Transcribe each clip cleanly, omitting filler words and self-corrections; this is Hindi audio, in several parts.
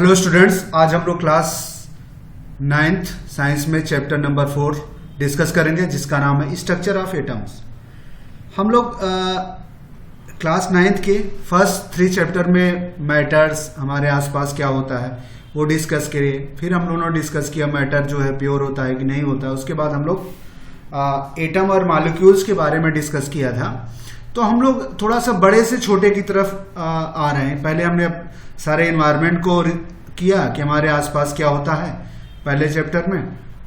हेलो स्टूडेंट्स, आज हम लोग क्लास 9th साइंस में चैप्टर नंबर 4 डिस्कस करेंगे जिसका नाम है स्ट्रक्चर ऑफ एटम्स। हम लोग क्लास 9th के फर्स्ट 3 चैप्टर में मैटर्स, हमारे आसपास क्या होता है वो डिस्कस किए। फिर हम लोगों ने डिस्कस किया मैटर जो है प्योर होता है कि नहीं होता है। उसके बाद हम लोग एटम और मॉलिक्यूल्स के बारे में डिस्कस किया था। तो हम लोग थोड़ा सा बड़े से छोटे की तरफ आ रहे हैं। पहले हमने सारे एनवायरनमेंट को किया कि हमारे आसपास क्या होता है पहले चैप्टर में।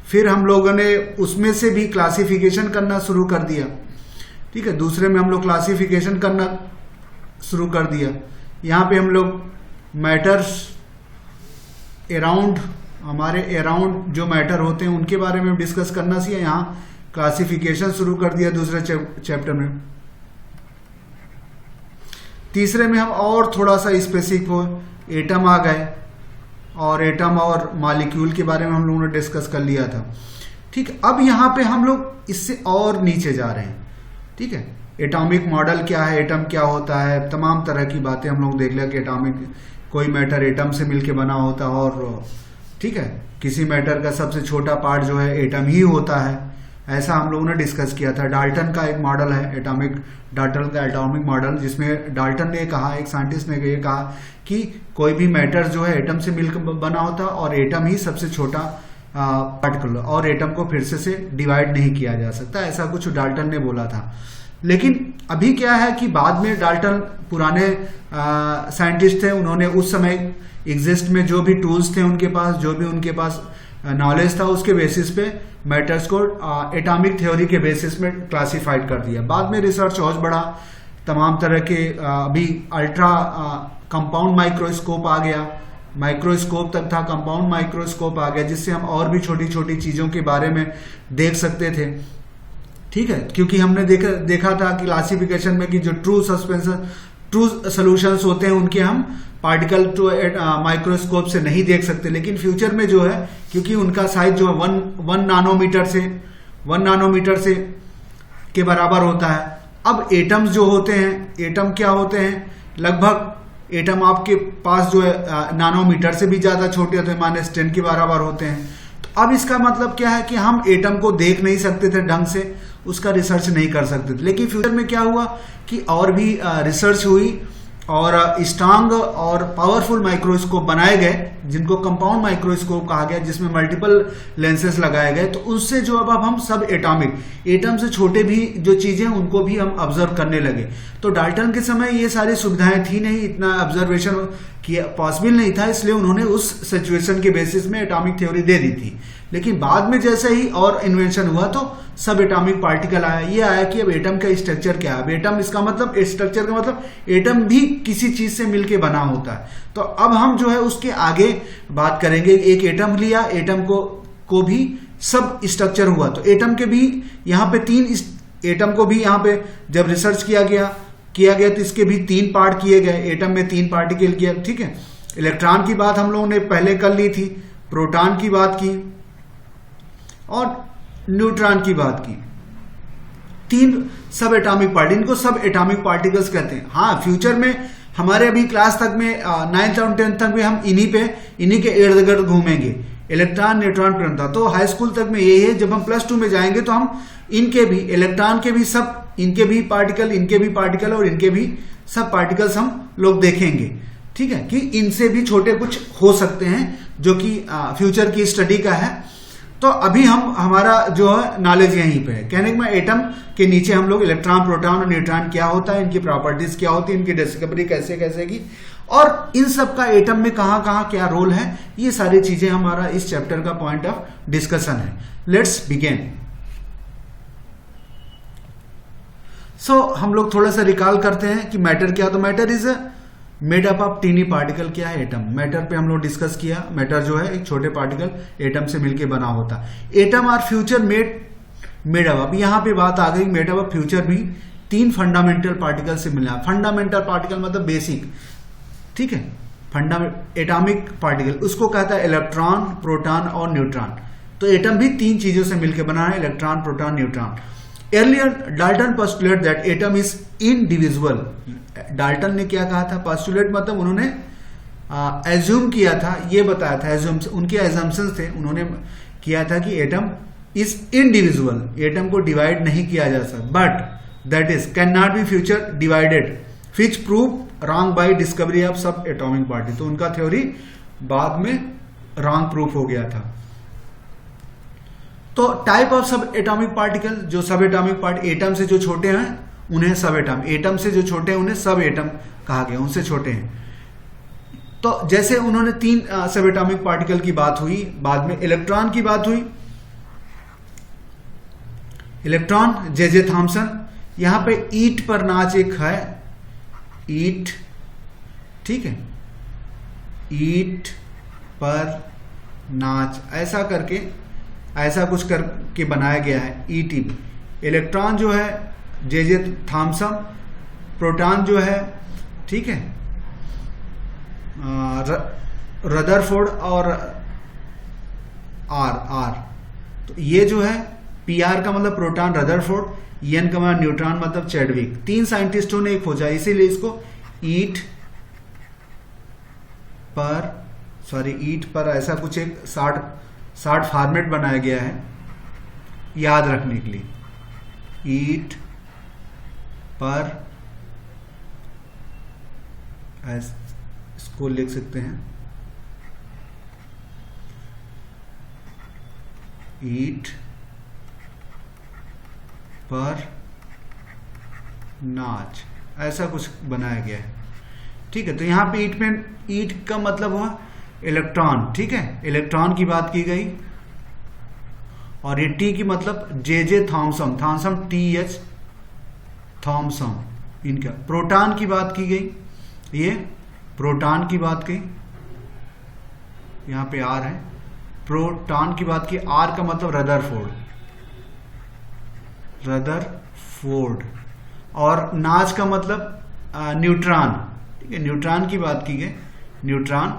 फिर हम लोगों ने उसमें से भी क्लासिफिकेशन करना शुरू कर दिया। ठीक है, दूसरे में हम लोग क्लासिफिकेशन करना शुरू कर दिया। यहाँ पे हम लोग मैटर्स अराउंड, हमारे अराउंड जो मैटर होते हैं उनके बारे में डिस्कस करना सीखा। यहाँ क्लासिफिकेशन शुरू कर दिया दूसरे चैप्टर में। तीसरे में हम और थोड़ा सा स्पेसिफिक हो एटम आ गए और एटम और मॉलिक्यूल के बारे में हम लोगों ने डिस्कस कर लिया था। ठीक है, अब यहाँ पे हम लोग इससे और नीचे जा रहे हैं। ठीक है, एटॉमिक मॉडल क्या है, एटम क्या होता है, तमाम तरह की बातें हम लोग देख लिया कि एटॉमिक कोई मैटर एटम से मिलके बना होता है और ठीक है किसी मैटर का सबसे छोटा पार्ट जो है एटम ही होता है। ऐसा हम लोगों ने डिस्कस किया था। डाल्टन का एक मॉडल है डाल्टन का एटॉमिक मॉडल, जिसमें डाल्टन ने कहा, एक साइंटिस्ट ने ये कहा कि कोई भी मैटर जो है एटम से मिलकर बना होता है और एटम ही सबसे छोटा पार्टिकल और एटम को फिर से डिवाइड नहीं किया जा सकता। ऐसा कुछ डाल्टन ने बोला था। लेकिन अभी क्या है कि बाद में डाल्टन पुराने साइंटिस्ट थे, उन्होंने उस समय एग्जिस्ट में जो भी टूल्स थे उनके पास, जो भी उनके पास नॉलेज था, उसके बेसिस पे मैटर्स को एटॉमिक थ्योरी के बेसिस में क्लासिफाइड कर दिया। बाद में रिसर्च और बढ़ा, तमाम तरह के अभी अल्ट्रा कंपाउंड माइक्रोस्कोप आ गया, माइक्रोस्कोप तक था, कंपाउंड माइक्रोस्कोप आ गया, जिससे हम और भी छोटी छोटी चीजों के बारे में देख सकते थे। ठीक है, क्योंकि हमने देखा था कि क्लासिफिकेशन में कि जो ट्रू सोल्यूशंस होते हैं उनके हम पार्टिकल टू माइक्रोस्कोप से नहीं देख सकते। लेकिन फ्यूचर में जो है, क्योंकि उनका साइज जो है 1 नानोमीटर से के बराबर होता है। अब एटम्स जो होते हैं, एटम क्या होते हैं, लगभग एटम आपके पास जो है नानोमीटर से भी ज्यादा छोटे होते हैं, -10 के बराबर होते हैं। तो अब इसका मतलब क्या है कि हम एटम को देख नहीं सकते थे ढंग से, उसका रिसर्च नहीं कर सकते थे। लेकिन फ्यूचर में क्या हुआ कि और भी रिसर्च हुई और स्ट्रांग और पावरफुल माइक्रोस्कोप बनाए गए, जिनको कंपाउंड माइक्रोस्कोप कहा गया, जिसमें मल्टीपल लेंसेस लगाए गए। तो उससे जो अब हम सब एटम से छोटे भी जो चीजें उनको भी हम ऑब्जर्व करने लगे। तो डाल्टन के समय ये सारी सुविधाएं थी नहीं, इतना ऑब्जर्वेशन पॉसिबल नहीं था, इसलिए उन्होंने उस सिचुएशन के बेसिस में एटॉमिक थ्योरी दे दी थी। लेकिन बाद में जैसे ही और इन्वेंशन हुआ तो सब एटॉमिक पार्टिकल आया। ये आया कि अब एटम का स्ट्रक्चर क्या है। एटम इसका मतलब, स्ट्रक्चर का मतलब एटम भी किसी चीज से मिलके बना होता है। तो अब हम जो है उसके आगे बात करेंगे। एक एटम लिया, एटम को भी सब स्ट्रक्चर हुआ। तो एटम के भी यहाँ पे 3 एटम को भी यहाँ पे जब रिसर्च किया गया तो इसके भी 3 पार्ट किए गए। एटम में 3 पार्टिकल किया। ठीक है, इलेक्ट्रॉन की बात हम लोगों ने पहले कर ली थी, प्रोटॉन की बात की और न्यूट्रॉन की बात की। 3 सब एटॉमिक पार्टिकल, इनको सब एटॉमिक पार्टिकल्स कहते हैं। हाँ, फ्यूचर में हमारे अभी क्लास तक में 9th और 10th तक में हम इन्हीं के इर्द गिर्द घूमेंगे, इलेक्ट्रॉन, न्यूट्रॉन, प्रोटॉन। तो हाई स्कूल तक में यही है। जब हम +2 में जाएंगे तो हम इनके भी, इलेक्ट्रॉन के भी सब, इनके भी पार्टिकल, इनके भी पार्टिकल और इनके भी सब पार्टिकल्स हम लोग देखेंगे। ठीक है, कि इनसे भी छोटे कुछ हो सकते हैं, जो कि फ्यूचर की स्टडी का है। तो अभी हमारा जो है नॉलेज यहीं पे है। कहने में एटम के नीचे हम लोग इलेक्ट्रॉन, प्रोटॉन और न्यूट्रॉन क्या होता है, इनकी प्रॉपर्टीज क्या होती है, इनकी डिस्कवरी कैसे की, और इन सब का एटम में कहां क्या रोल है, ये सारी चीजें हमारा इस चैप्टर का पॉइंट ऑफ डिस्कशन है। Let's begin. सो हम लोग थोड़ा सा रिकॉल करते हैं कि मैटर क्या। तो matter is made up of tiny particle. क्या है एटम? मैटर पे हम लोग डिस्कस किया। मैटर जो है एक छोटे पार्टिकल एटम से मिलके बना होता। Atom are further made up. अब यहाँ पे बात आ गई, मेड अप फ्यूचर भी 3 फंडामेंटल पार्टिकल से मिला। फंडामेंटल पार्टिकल मतलब बेसिक। ठीक है, एटॉमिक पार्टिकल उसको कहता है इलेक्ट्रॉन, प्रोटॉन और न्यूट्रॉन। तो एटम भी 3 चीजों से मिलकर बना है, electron, proton, neutron. Earlier, Dalton postulated that atom is indivisible. Dalton ने क्या कहा था? पोस्टुलेट मतलब उन्होंने एज्यूम किया था, ये बताया था, एज्यूम उनके एजम्पशंस थे, उन्होंने किया था कि एटम इज इनडिविजुअल, एटम को डिवाइड नहीं किया जा सकता, but that is can not be future divided, which prove wrong by discovery of सब एटॉमिक पार्टिकल। तो उनका थ्योरी बाद में रॉन्ग प्रूफ हो गया था। तो टाइप ऑफ सब एटॉमिक पार्टिकल, जो सब एटॉमिक पार्टिकल एटम से जो छोटे हैं उन्हें सब एटम, एटम से जो छोटे हैं उन्हें सब एटम कहा गया, उनसे छोटे हैं। तो जैसे उन्होंने 3 सब एटॉमिक पार्टिकल की बात हुई, बाद में इलेक्ट्रॉन की बात हुई। इलेक्ट्रॉन जे थॉम्सन, यहां पे ईट पर नाच एक है, ईट, ठीक है, ईट पर नाच ऐसा करके, ऐसा कुछ करके बनाया गया है ईटी। इलेक्ट्रॉन जो है जे थॉम्सन, प्रोटॉन जो है, ठीक है, रदरफोर्ड और आर। तो ये जो है पीआर का मतलब प्रोटॉन रदरफोर्ड, एन का मतलब न्यूट्रॉन मतलब चैडविक। 3 साइंटिस्टों ने एक खोजा, इसीलिए इसको ईट पर ऐसा कुछ एक शार्ट फॉर्मेट बनाया गया है याद रखने के लिए। ईट पर इसको लिख सकते हैं, ईट पर नाच, ऐसा कुछ बनाया गया है, ठीक है। तो यहां पे ईट का मतलब हुआ इलेक्ट्रॉन, ठीक है, इलेक्ट्रॉन की बात की गई। और ये टी की मतलब जे थॉम्सन, TH थॉम्सन, इनका। प्रोटॉन की बात की गई, ये प्रोटॉन की बात की, यहां पे आर है, प्रोटॉन की बात की। आर का मतलब रदरफोर्ड। और नाच का मतलब न्यूट्रॉन, ठीक है, न्यूट्रॉन की बात की गई, न्यूट्रॉन।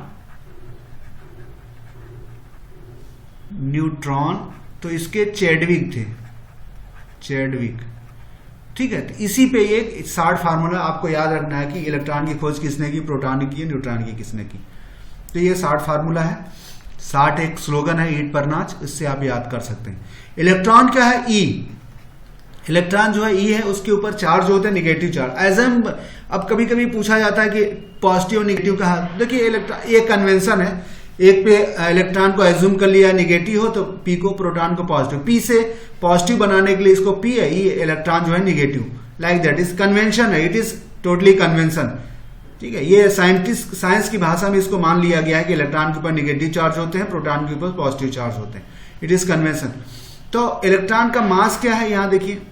तो इसके चैडविक थे, ठीक है। तो इसी पे एक शार्ट फार्मूला आपको याद रखना है कि इलेक्ट्रॉन की खोज किसने की, प्रोटॉन ने की, न्यूट्रॉन की किसने की। तो ये शार्ट फार्मूला है, शार्ट एक स्लोगन है, ईट पर नाच, इससे आप याद कर सकते हैं। इलेक्ट्रॉन क्या है, ई। इलेक्ट्रॉन जो है ई है, उसके ऊपर चार्ज होते हैं निगेटिव चार्ज। अब कभी कभी पूछा जाता है कि पॉजिटिव और निगेटिव कहा। देखिए एक कन्वेंशन है, एक पे इलेक्ट्रॉन को एज्यूम कर लिया निगेटिव हो तो पी को, प्रोटॉन को पॉजिटिव, पी से पॉजिटिव बनाने के लिए इसको पी है, ये इलेक्ट्रॉन जो है negative, like that is convention है, इट इज टोटली कन्वेंशन, ठीक है। ये साइंस की भाषा में इसको मान लिया गया है कि इलेक्ट्रॉन के ऊपर निगेटिव चार्ज होते हैं, प्रोटॉन के ऊपर पॉजिटिव चार्ज होते हैं, इट इज कन्वेंशन। तो इलेक्ट्रॉन का मास क्या है, यहां देखिए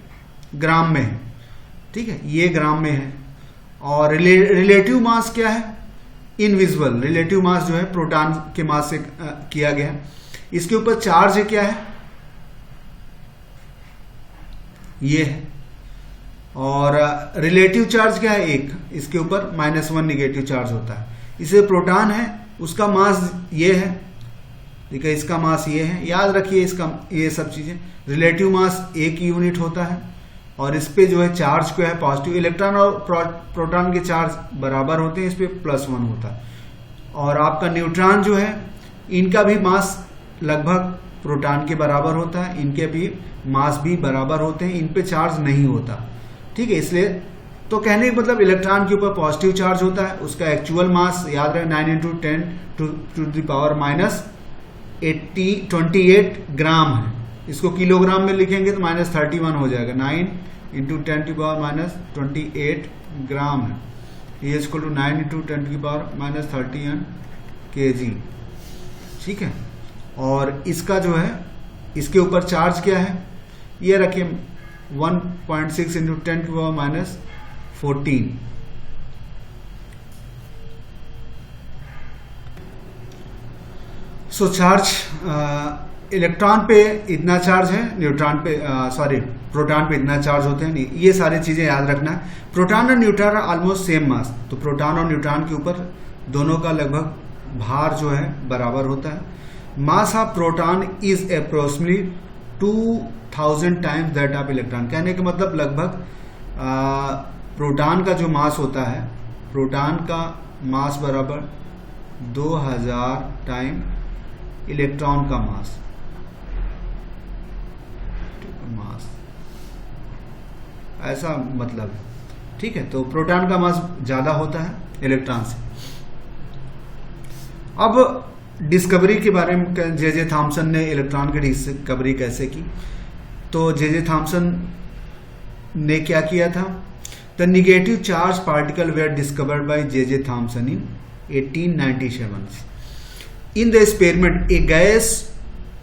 ग्राम में है, ठीक है, ये ग्राम में है। और रिलेटिव मास क्या है, इनविजिबल। रिलेटिव मास जो है प्रोटॉन के मास से किया गया है। इसके ऊपर चार्ज है, क्या है, ये है। और रिलेटिव चार्ज क्या है, 1, इसके ऊपर -1 निगेटिव चार्ज होता है। इसे प्रोटॉन है, उसका मास ये है, ठीक है, इसका मास ये है, याद रखिए इसका, ये सब चीजें। रिलेटिव मास 1 यूनिट होता है। और इस पे जो है चार्ज क्या है, पॉजिटिव। इलेक्ट्रॉन और प्रोटॉन के चार्ज बराबर होते हैं, इस पे +1 होता है। और आपका न्यूट्रॉन जो है, इनका भी मास लगभग प्रोटॉन के बराबर होता है, इनके भी मास भी बराबर होते हैं, इन पे चार्ज नहीं होता, ठीक है। इसलिए तो कहने का मतलब इलेक्ट्रॉन के ऊपर पॉजिटिव चार्ज होता है, उसका एक्चुअल मास याद रहे 9 × 10⁻⁻28 ग्राम है। इसको किलोग्राम में लिखेंगे तो -31 हो जाएगा, 9 × 10⁻28 ग्राम है, ये इक्वल टू 9 × 10⁻31 kg, ठीक है। और इसका जो है, इसके ऊपर चार्ज क्या है, ये रखिए 1.6 × 10⁻14। सो चार्ज इलेक्ट्रॉन पे इतना चार्ज है, न्यूट्रॉन पे प्रोटॉन पे इतना चार्ज होते हैं, ये सारी चीजें याद रखना है। प्रोटॉन और न्यूट्रॉन ऑलमोस्ट सेम मास, तो प्रोटॉन और न्यूट्रॉन के ऊपर दोनों का लगभग भार जो है बराबर होता है। Mass of proton is approximately 2000 times that of electron. कहने का मतलब लगभग प्रोटॉन का जो मास होता है, प्रोटॉन का मास बराबर 2000 टाइम इलेक्ट्रॉन का मास, ऐसा मतलब है। ठीक है, तो प्रोटॉन का मास ज्यादा होता है इलेक्ट्रॉन से। अब डिस्कवरी के बारे में जे थॉम्सन ने इलेक्ट्रॉन की डिस्कवरी कैसे की, तो जे थॉम्सन ने क्या किया था, the negative charge particle were discovered by J Thomson in 1897। In the experiment a gas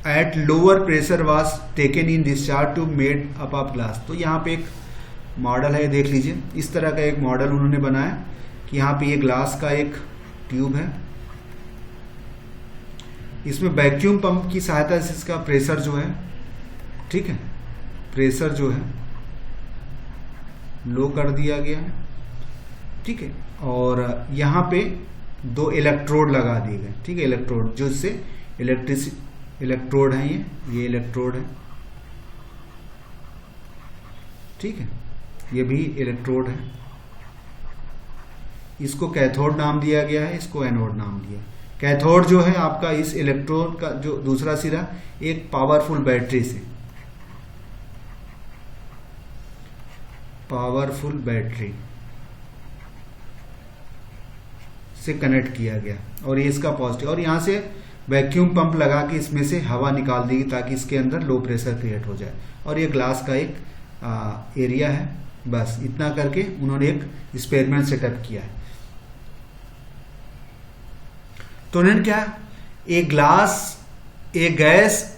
at lower pressure was taken in discharge to made up of glass. तो यहाँ पे एक मॉडल है, देख लीजिए, इस तरह का एक मॉडल उन्होंने बनाया कि यहाँ पे ये ग्लास का एक ट्यूब है, इसमें वैक्यूम पंप की सहायता से इसका प्रेशर जो है, ठीक है, प्रेशर जो है लो कर दिया गया है। ठीक है, और यहाँ पे 2 इलेक्ट्रोड लगा दिए गए। ठीक है, इलेक्ट्रोड जो इससे इलेक्ट्रोड है, ये इलेक्ट्रोड है। ठीक है, ये भी इलेक्ट्रोड है। इसको कैथोड नाम दिया गया है, इसको एनोड नाम दिया। कैथोड जो है आपका इस इलेक्ट्रोड का जो दूसरा सिरा एक पावरफुल बैटरी से, पावरफुल बैटरी से कनेक्ट किया गया और ये इसका पॉजिटिव, और यहां से वैक्यूम पंप लगा के इसमें से हवा निकाल दी ताकि इसके अंदर लो प्रेशर क्रिएट हो जाए। और ये ग्लास का एक एरिया है। बस इतना करके उन्होंने एक एक्सपेरिमेंट सेटअप किया है। तो उन्होंने क्या, a gas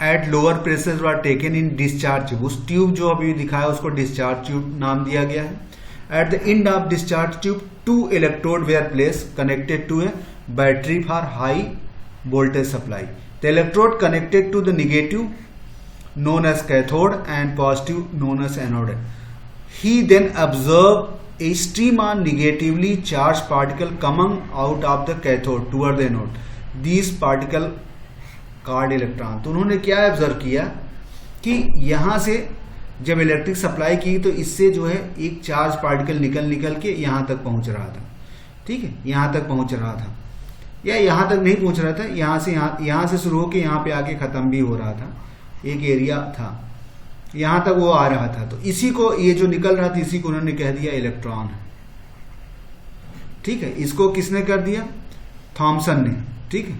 at lower pressure were taken in discharge tube. उस ट्यूब जो अभी दिखाया उसको डिस्चार्ज ट्यूब नाम दिया गया है। At the end of discharge tube 2 electrode were place connected to a battery for high voltage supply. The electrode connected to the negative known as cathode and positive known as anode. He then observed a stream of negatively charged particle coming out of the cathode toward the anode. These particle called electron. तो उन्होंने क्या ऑब्जर्व किया कि यहां से जब इलेक्ट्रिक सप्लाई की तो इससे जो है एक चार्ज पार्टिकल निकल के यहां तक पहुंच रहा था। ठीक है, यहां तक पहुंच रहा था या यहां तक नहीं पहुंच रहा था, यहां से शुरू होकर यहां पे आके खत्म भी हो रहा था। एक एरिया था, यहां तक वो आ रहा था। तो इसी को, ये जो निकल रहा था, इसी को उन्होंने कह दिया इलेक्ट्रॉन है। ठीक है, इसको किसने कर दिया, थॉम्सन ने। ठीक है,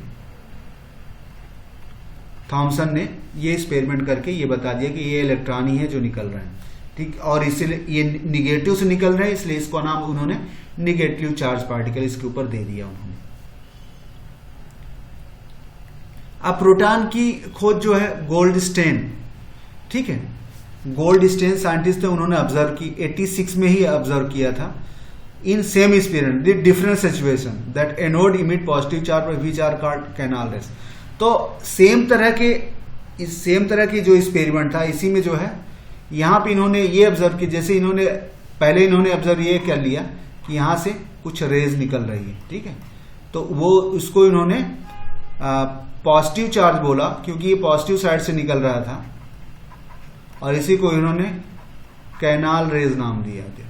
थॉम्सन ने ये एक्सपेरिमेंट करके ये बता दिया कि ये इलेक्ट्रॉन ही है जो निकल रहा है। ठीक, और इसलिए ये निगेटिव से निकल रहा है, इसलिए इसको नाम उन्होंने निगेटिव चार्ज पार्टिकल इसके ऊपर दे दिया उन्होंने। अब प्रोटॉन की खोज जो है गोल्डस्टेन, ठीक है, गोल्डस्टेन साइंटिस्ट थे, उन्होंने ऑब्जर्व की 86 में ही ऑब्जर्व किया था। In same experiment the different situation that anode emit positive charge which are called canal rays. तो सेम तरह के जो एक्सपेरिमेंट था, इसी में जो है यहाँ पे इन्होंने ये ऑब्जर्व की, जैसे इन्होंने पहले ऑब्जर्व ये कर लिया कि यहाँ से कुछ रेज निकल रही है। ठीक है, तो वो उसको इन्होंने पॉजिटिव चार्ज बोला क्योंकि ये पॉजिटिव साइड से निकल रहा था, और इसी को इन्होंने कैनाल रेज नाम दिया था।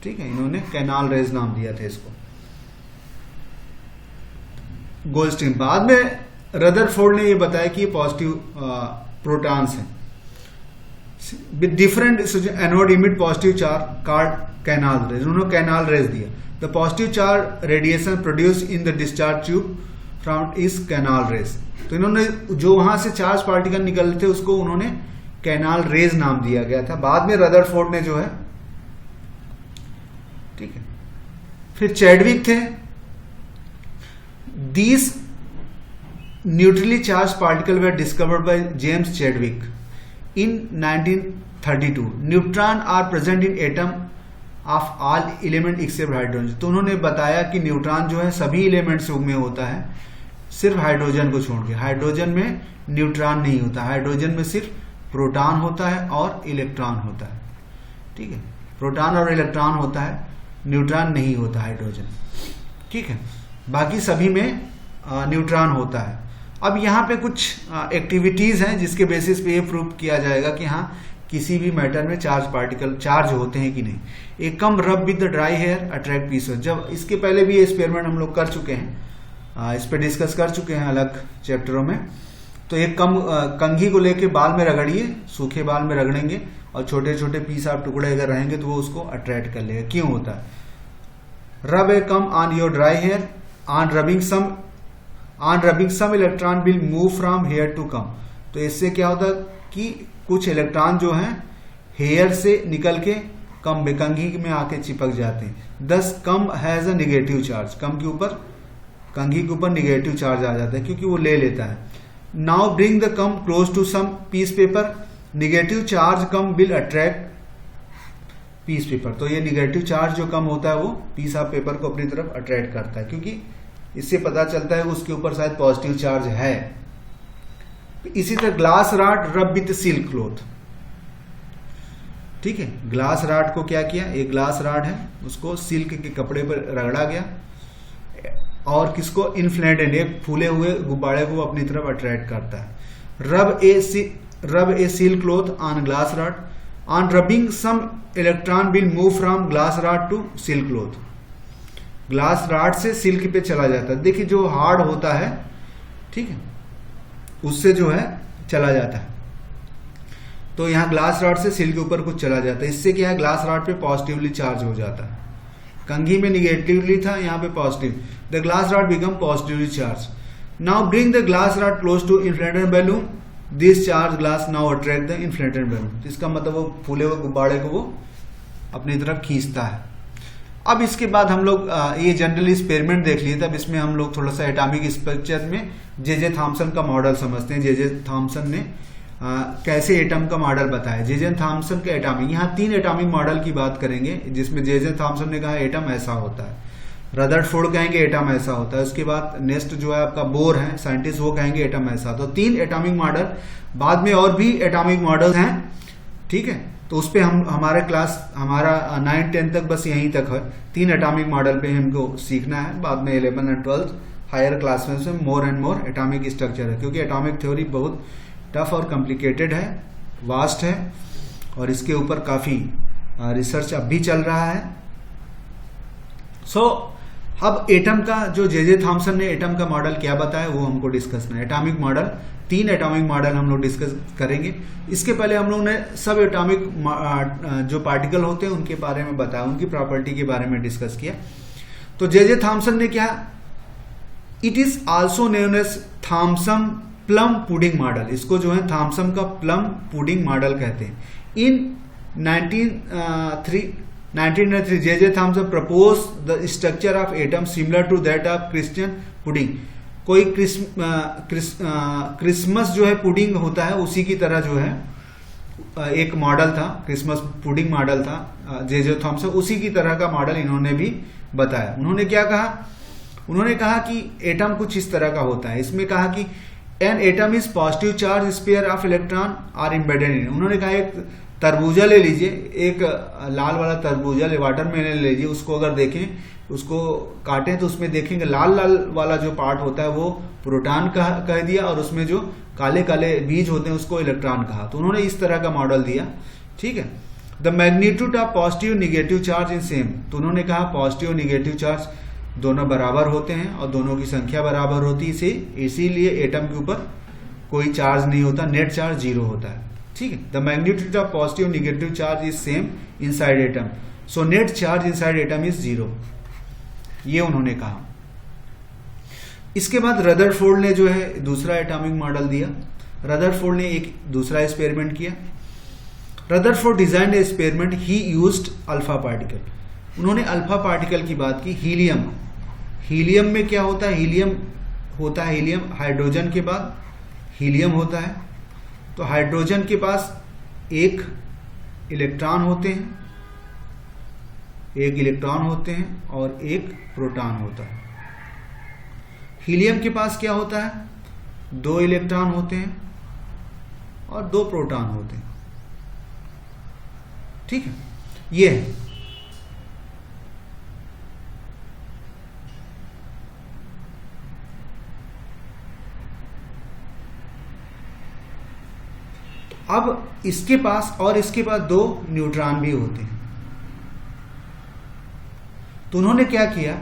ठीक है, इन्होंने कैनाल रेज नाम दिया था इसको, गोल्डस्टीन। बाद में रदरफोर्ड ने ये बताया कि ये पॉजिटिव प्रोटॉन्स हैं with different anode emit positive charge called canal raise. उन्होंने कैनाल रेज दिया। The positive charge radiation produce in the discharge tube from इस कैनाल रेज। तो इन्होंने जो वहां से चार्ज पार्टिकल निकलते थे उसको उन्होंने कैनाल रेज नाम दिया गया था। बाद में रदरफोर्ड ने जो है, ठीक है, फिर चैडविक थे। These neutrally charge particle were discovered by James Chadwick in 1932। Neutron are present in atom of all element except hydrogen. तो उन्होंने बताया कि न्यूट्रॉन जो है सभी एलिमेंट्स में होता है, सिर्फ हाइड्रोजन को छोड़ के। हाइड्रोजन में न्यूट्रॉन नहीं होता, हाइड्रोजन में सिर्फ प्रोटॉन होता है और इलेक्ट्रॉन होता है। ठीक है, प्रोटॉन और इलेक्ट्रॉन होता है, न्यूट्रॉन नहीं होता हाइड्रोजन। ठीक है, बाकी सभी में न्यूट्रॉन होता है। अब यहाँ पे कुछ एक्टिविटीज हैं जिसके बेसिस पे ये प्रूव किया जाएगा कि हाँ किसी भी मैटर में चार्ज पार्टिकल चार्ज होते हैं कि नहीं। एक comb rub with the dry hair attract pieces. जब इसके पहले भी ये एक्सपेरिमेंट हम लोग कर चुके हैं, इस पे डिस्कस कर चुके हैं अलग चैप्टरों में। तो एक कंघी को लेके बाल में रगड़िए, सूखे बाल में रगड़ेंगे और छोटे छोटे पीस आप टुकड़े अगर रहेंगे तो वो उसको अट्रैक्ट कर लेगा। क्यों होता है? Rub a comb on your dry hair, on rubbing some electron will move from hair to comb. तो इससे क्या होता है कि कुछ इलेक्ट्रॉन जो हैं हेयर से निकल के कम में, कंघी में आके चिपक जाते हैं। दस कम हैज अ निगेटिव चार्ज, कंघी के ऊपर निगेटिव चार्ज आ जाता है क्योंकि वो ले लेता है। Now bring the comb close to some piece paper, negative charge comb will attract piece paper. तो ये निगेटिव चार्ज जो कम होता है वो पीस ऑफ पेपर को अपनी तरफ अट्रैक्ट करता है, क्योंकि इससे पता चलता है उसके ऊपर शायद पॉजिटिव चार्ज है। इसी तरह ग्लास रॉड रब विथ सिल्क क्लॉथ। ठीक है, ग्लास रॉड को क्या किया, एक ग्लास रॉड है उसको सिल्क के कपड़े पर रगड़ा गया और किसको, इन्फ्लेटेड, एक फूले हुए गुब्बारे को अपनी तरफ अट्रैक्ट करता है। Rub a silk cloth on glass rod, on rubbing some electron will move from glass rod to silk cloth. Glass rod से सिल्क पे चला जाता है। देखिए जो हार्ड होता है, ठीक है, उससे जो है चला जाता है। तो यहाँ ग्लास रॉड से सिल्क के ऊपर कुछ चला जाता है। इससे क्या है, ग्लास रॉड पे पॉजिटिवली चार्ज हो जाता है। कंघी में निगेटिवली था, यहाँ पे positive. The glass rod become positively charge. Now bring the glass rod close to inflated balloon, this charge glass now attract the inflated balloon. इसका मतलब वो फूले हुए गुब्बारे को वो अपनी तरफ खींचता है। अब इसके बाद हम लोग ये जनरल एक्सपेरिमेंट देख लिए थे। अब इसमें हम लोग थोड़ा सा एटॉमिक स्ट्रक्चर में जे थॉम्सन का मॉडल समझते हैं। जे थॉम्सन ने कैसे एटम का मॉडल बताया। जे थॉम्सन का एटॉमिक, यहाँ 3 एटॉमिक मॉडल की बात करेंगे, जिसमें जे थॉम्सन ने कहा एटम ऐसा होता है, रदरफोर्ड कहेंगे एटम ऐसा होता है, उसके बाद नेक्स्ट जो है आपका बोर है साइंटिस्ट, वो कहेंगे एटम ऐसा। तो 3 एटॉमिक मॉडल, बाद में और भी एटॉमिक मॉडल हैं, ठीक है। तो उस पर हमारा 9-10 तक बस यहीं तक है। 3 एटॉमिक मॉडल पे हमको सीखना है। बाद में 11 और 12 हायर क्लास में more and more atomic structure है, क्योंकि एटॉमिक थ्योरी बहुत टफ और कॉम्प्लिकेटेड है, वास्ट है, और इसके ऊपर काफी रिसर्च अब भी चल रहा है। अब एटम का जो जे थॉम्सन ने एटम का मॉडल क्या बताया वो हमको डिस्कस करना है। एटॉमिक मॉडल, 3 एटॉमिक मॉडल हम लोग डिस्कस करेंगे। इसके पहले हम लोग ने सब एटॉमिक जो पार्टिकल होते हैं उनके बारे में बताया, उनकी प्रॉपर्टी के बारे में डिस्कस किया। तो जे थॉम्सन ने क्या, it is also known as Thomson plum pudding model. इसको जो है थॉम्सन का प्लम पुडिंग मॉडल कहते हैं। In 1903 J Thomson propose the structure of atom similar to that of Christian pudding. कोई क्रिसमस जो है पुडिंग होता है, उसी की तरह जो है एक मॉडल था, क्रिसमस पुडिंग मॉडल था जे थॉम्सन, उसी की तरह का मॉडल इन्होंने भी बताया। उन्होंने क्या कहा, उन्होंने कहा कि एटम कुछ इस तरह का होता है। इसमें कहा कि an atom is positive charge sphere of electron are embedded in. उन्होंने कहा एक तरबूजा ले लीजिए, एक लाल वाला तरबूजा वाटरमेलन ले लीजिए, उसको अगर देखें, उसको काटें तो उसमें देखेंगे लाल लाल वाला जो पार्ट होता है वो प्रोटॉन कह दिया, और उसमें जो काले काले बीज होते हैं उसको इलेक्ट्रॉन कहा। तो उन्होंने इस तरह का मॉडल दिया, ठीक है। The magnitude of positive negative charge in same. तो उन्होंने कहा पॉजिटिव और निगेटिव चार्ज दोनों बराबर होते हैं और दोनों की संख्या बराबर होती है, इसीलिए एटम के ऊपर कोई चार्ज नहीं होता, नेट चार्ज 0 होता है, ठीक है। The magnitude of positive negative charge is same inside atom, so net charge inside atom is 0, ये उन्होंने कहा। इसके बाद रदरफोर्ड ने जो है दूसरा एटॉमिक मॉडल दिया। रदरफोर्ड ने एक दूसरा एक्सपेरिमेंट किया। रदरफोर्ड डिजाइन एक्सपेरिमेंट, ही यूज्ड अल्फा पार्टिकल। उन्होंने अल्फा पार्टिकल की बात की। हीलियम में क्या होता है, हीलियम हाइड्रोजन के बाद हीलियम होता है। तो हाइड्रोजन के पास एक इलेक्ट्रॉन होते हैं और एक प्रोटॉन होता है। हीलियम के पास क्या होता है, 2 इलेक्ट्रॉन होते हैं और 2 प्रोटॉन होते हैं, ठीक है। ये है। अब इसके पास और इसके पास 2 न्यूट्रॉन भी होते हैं। तो उन्होंने क्या किया,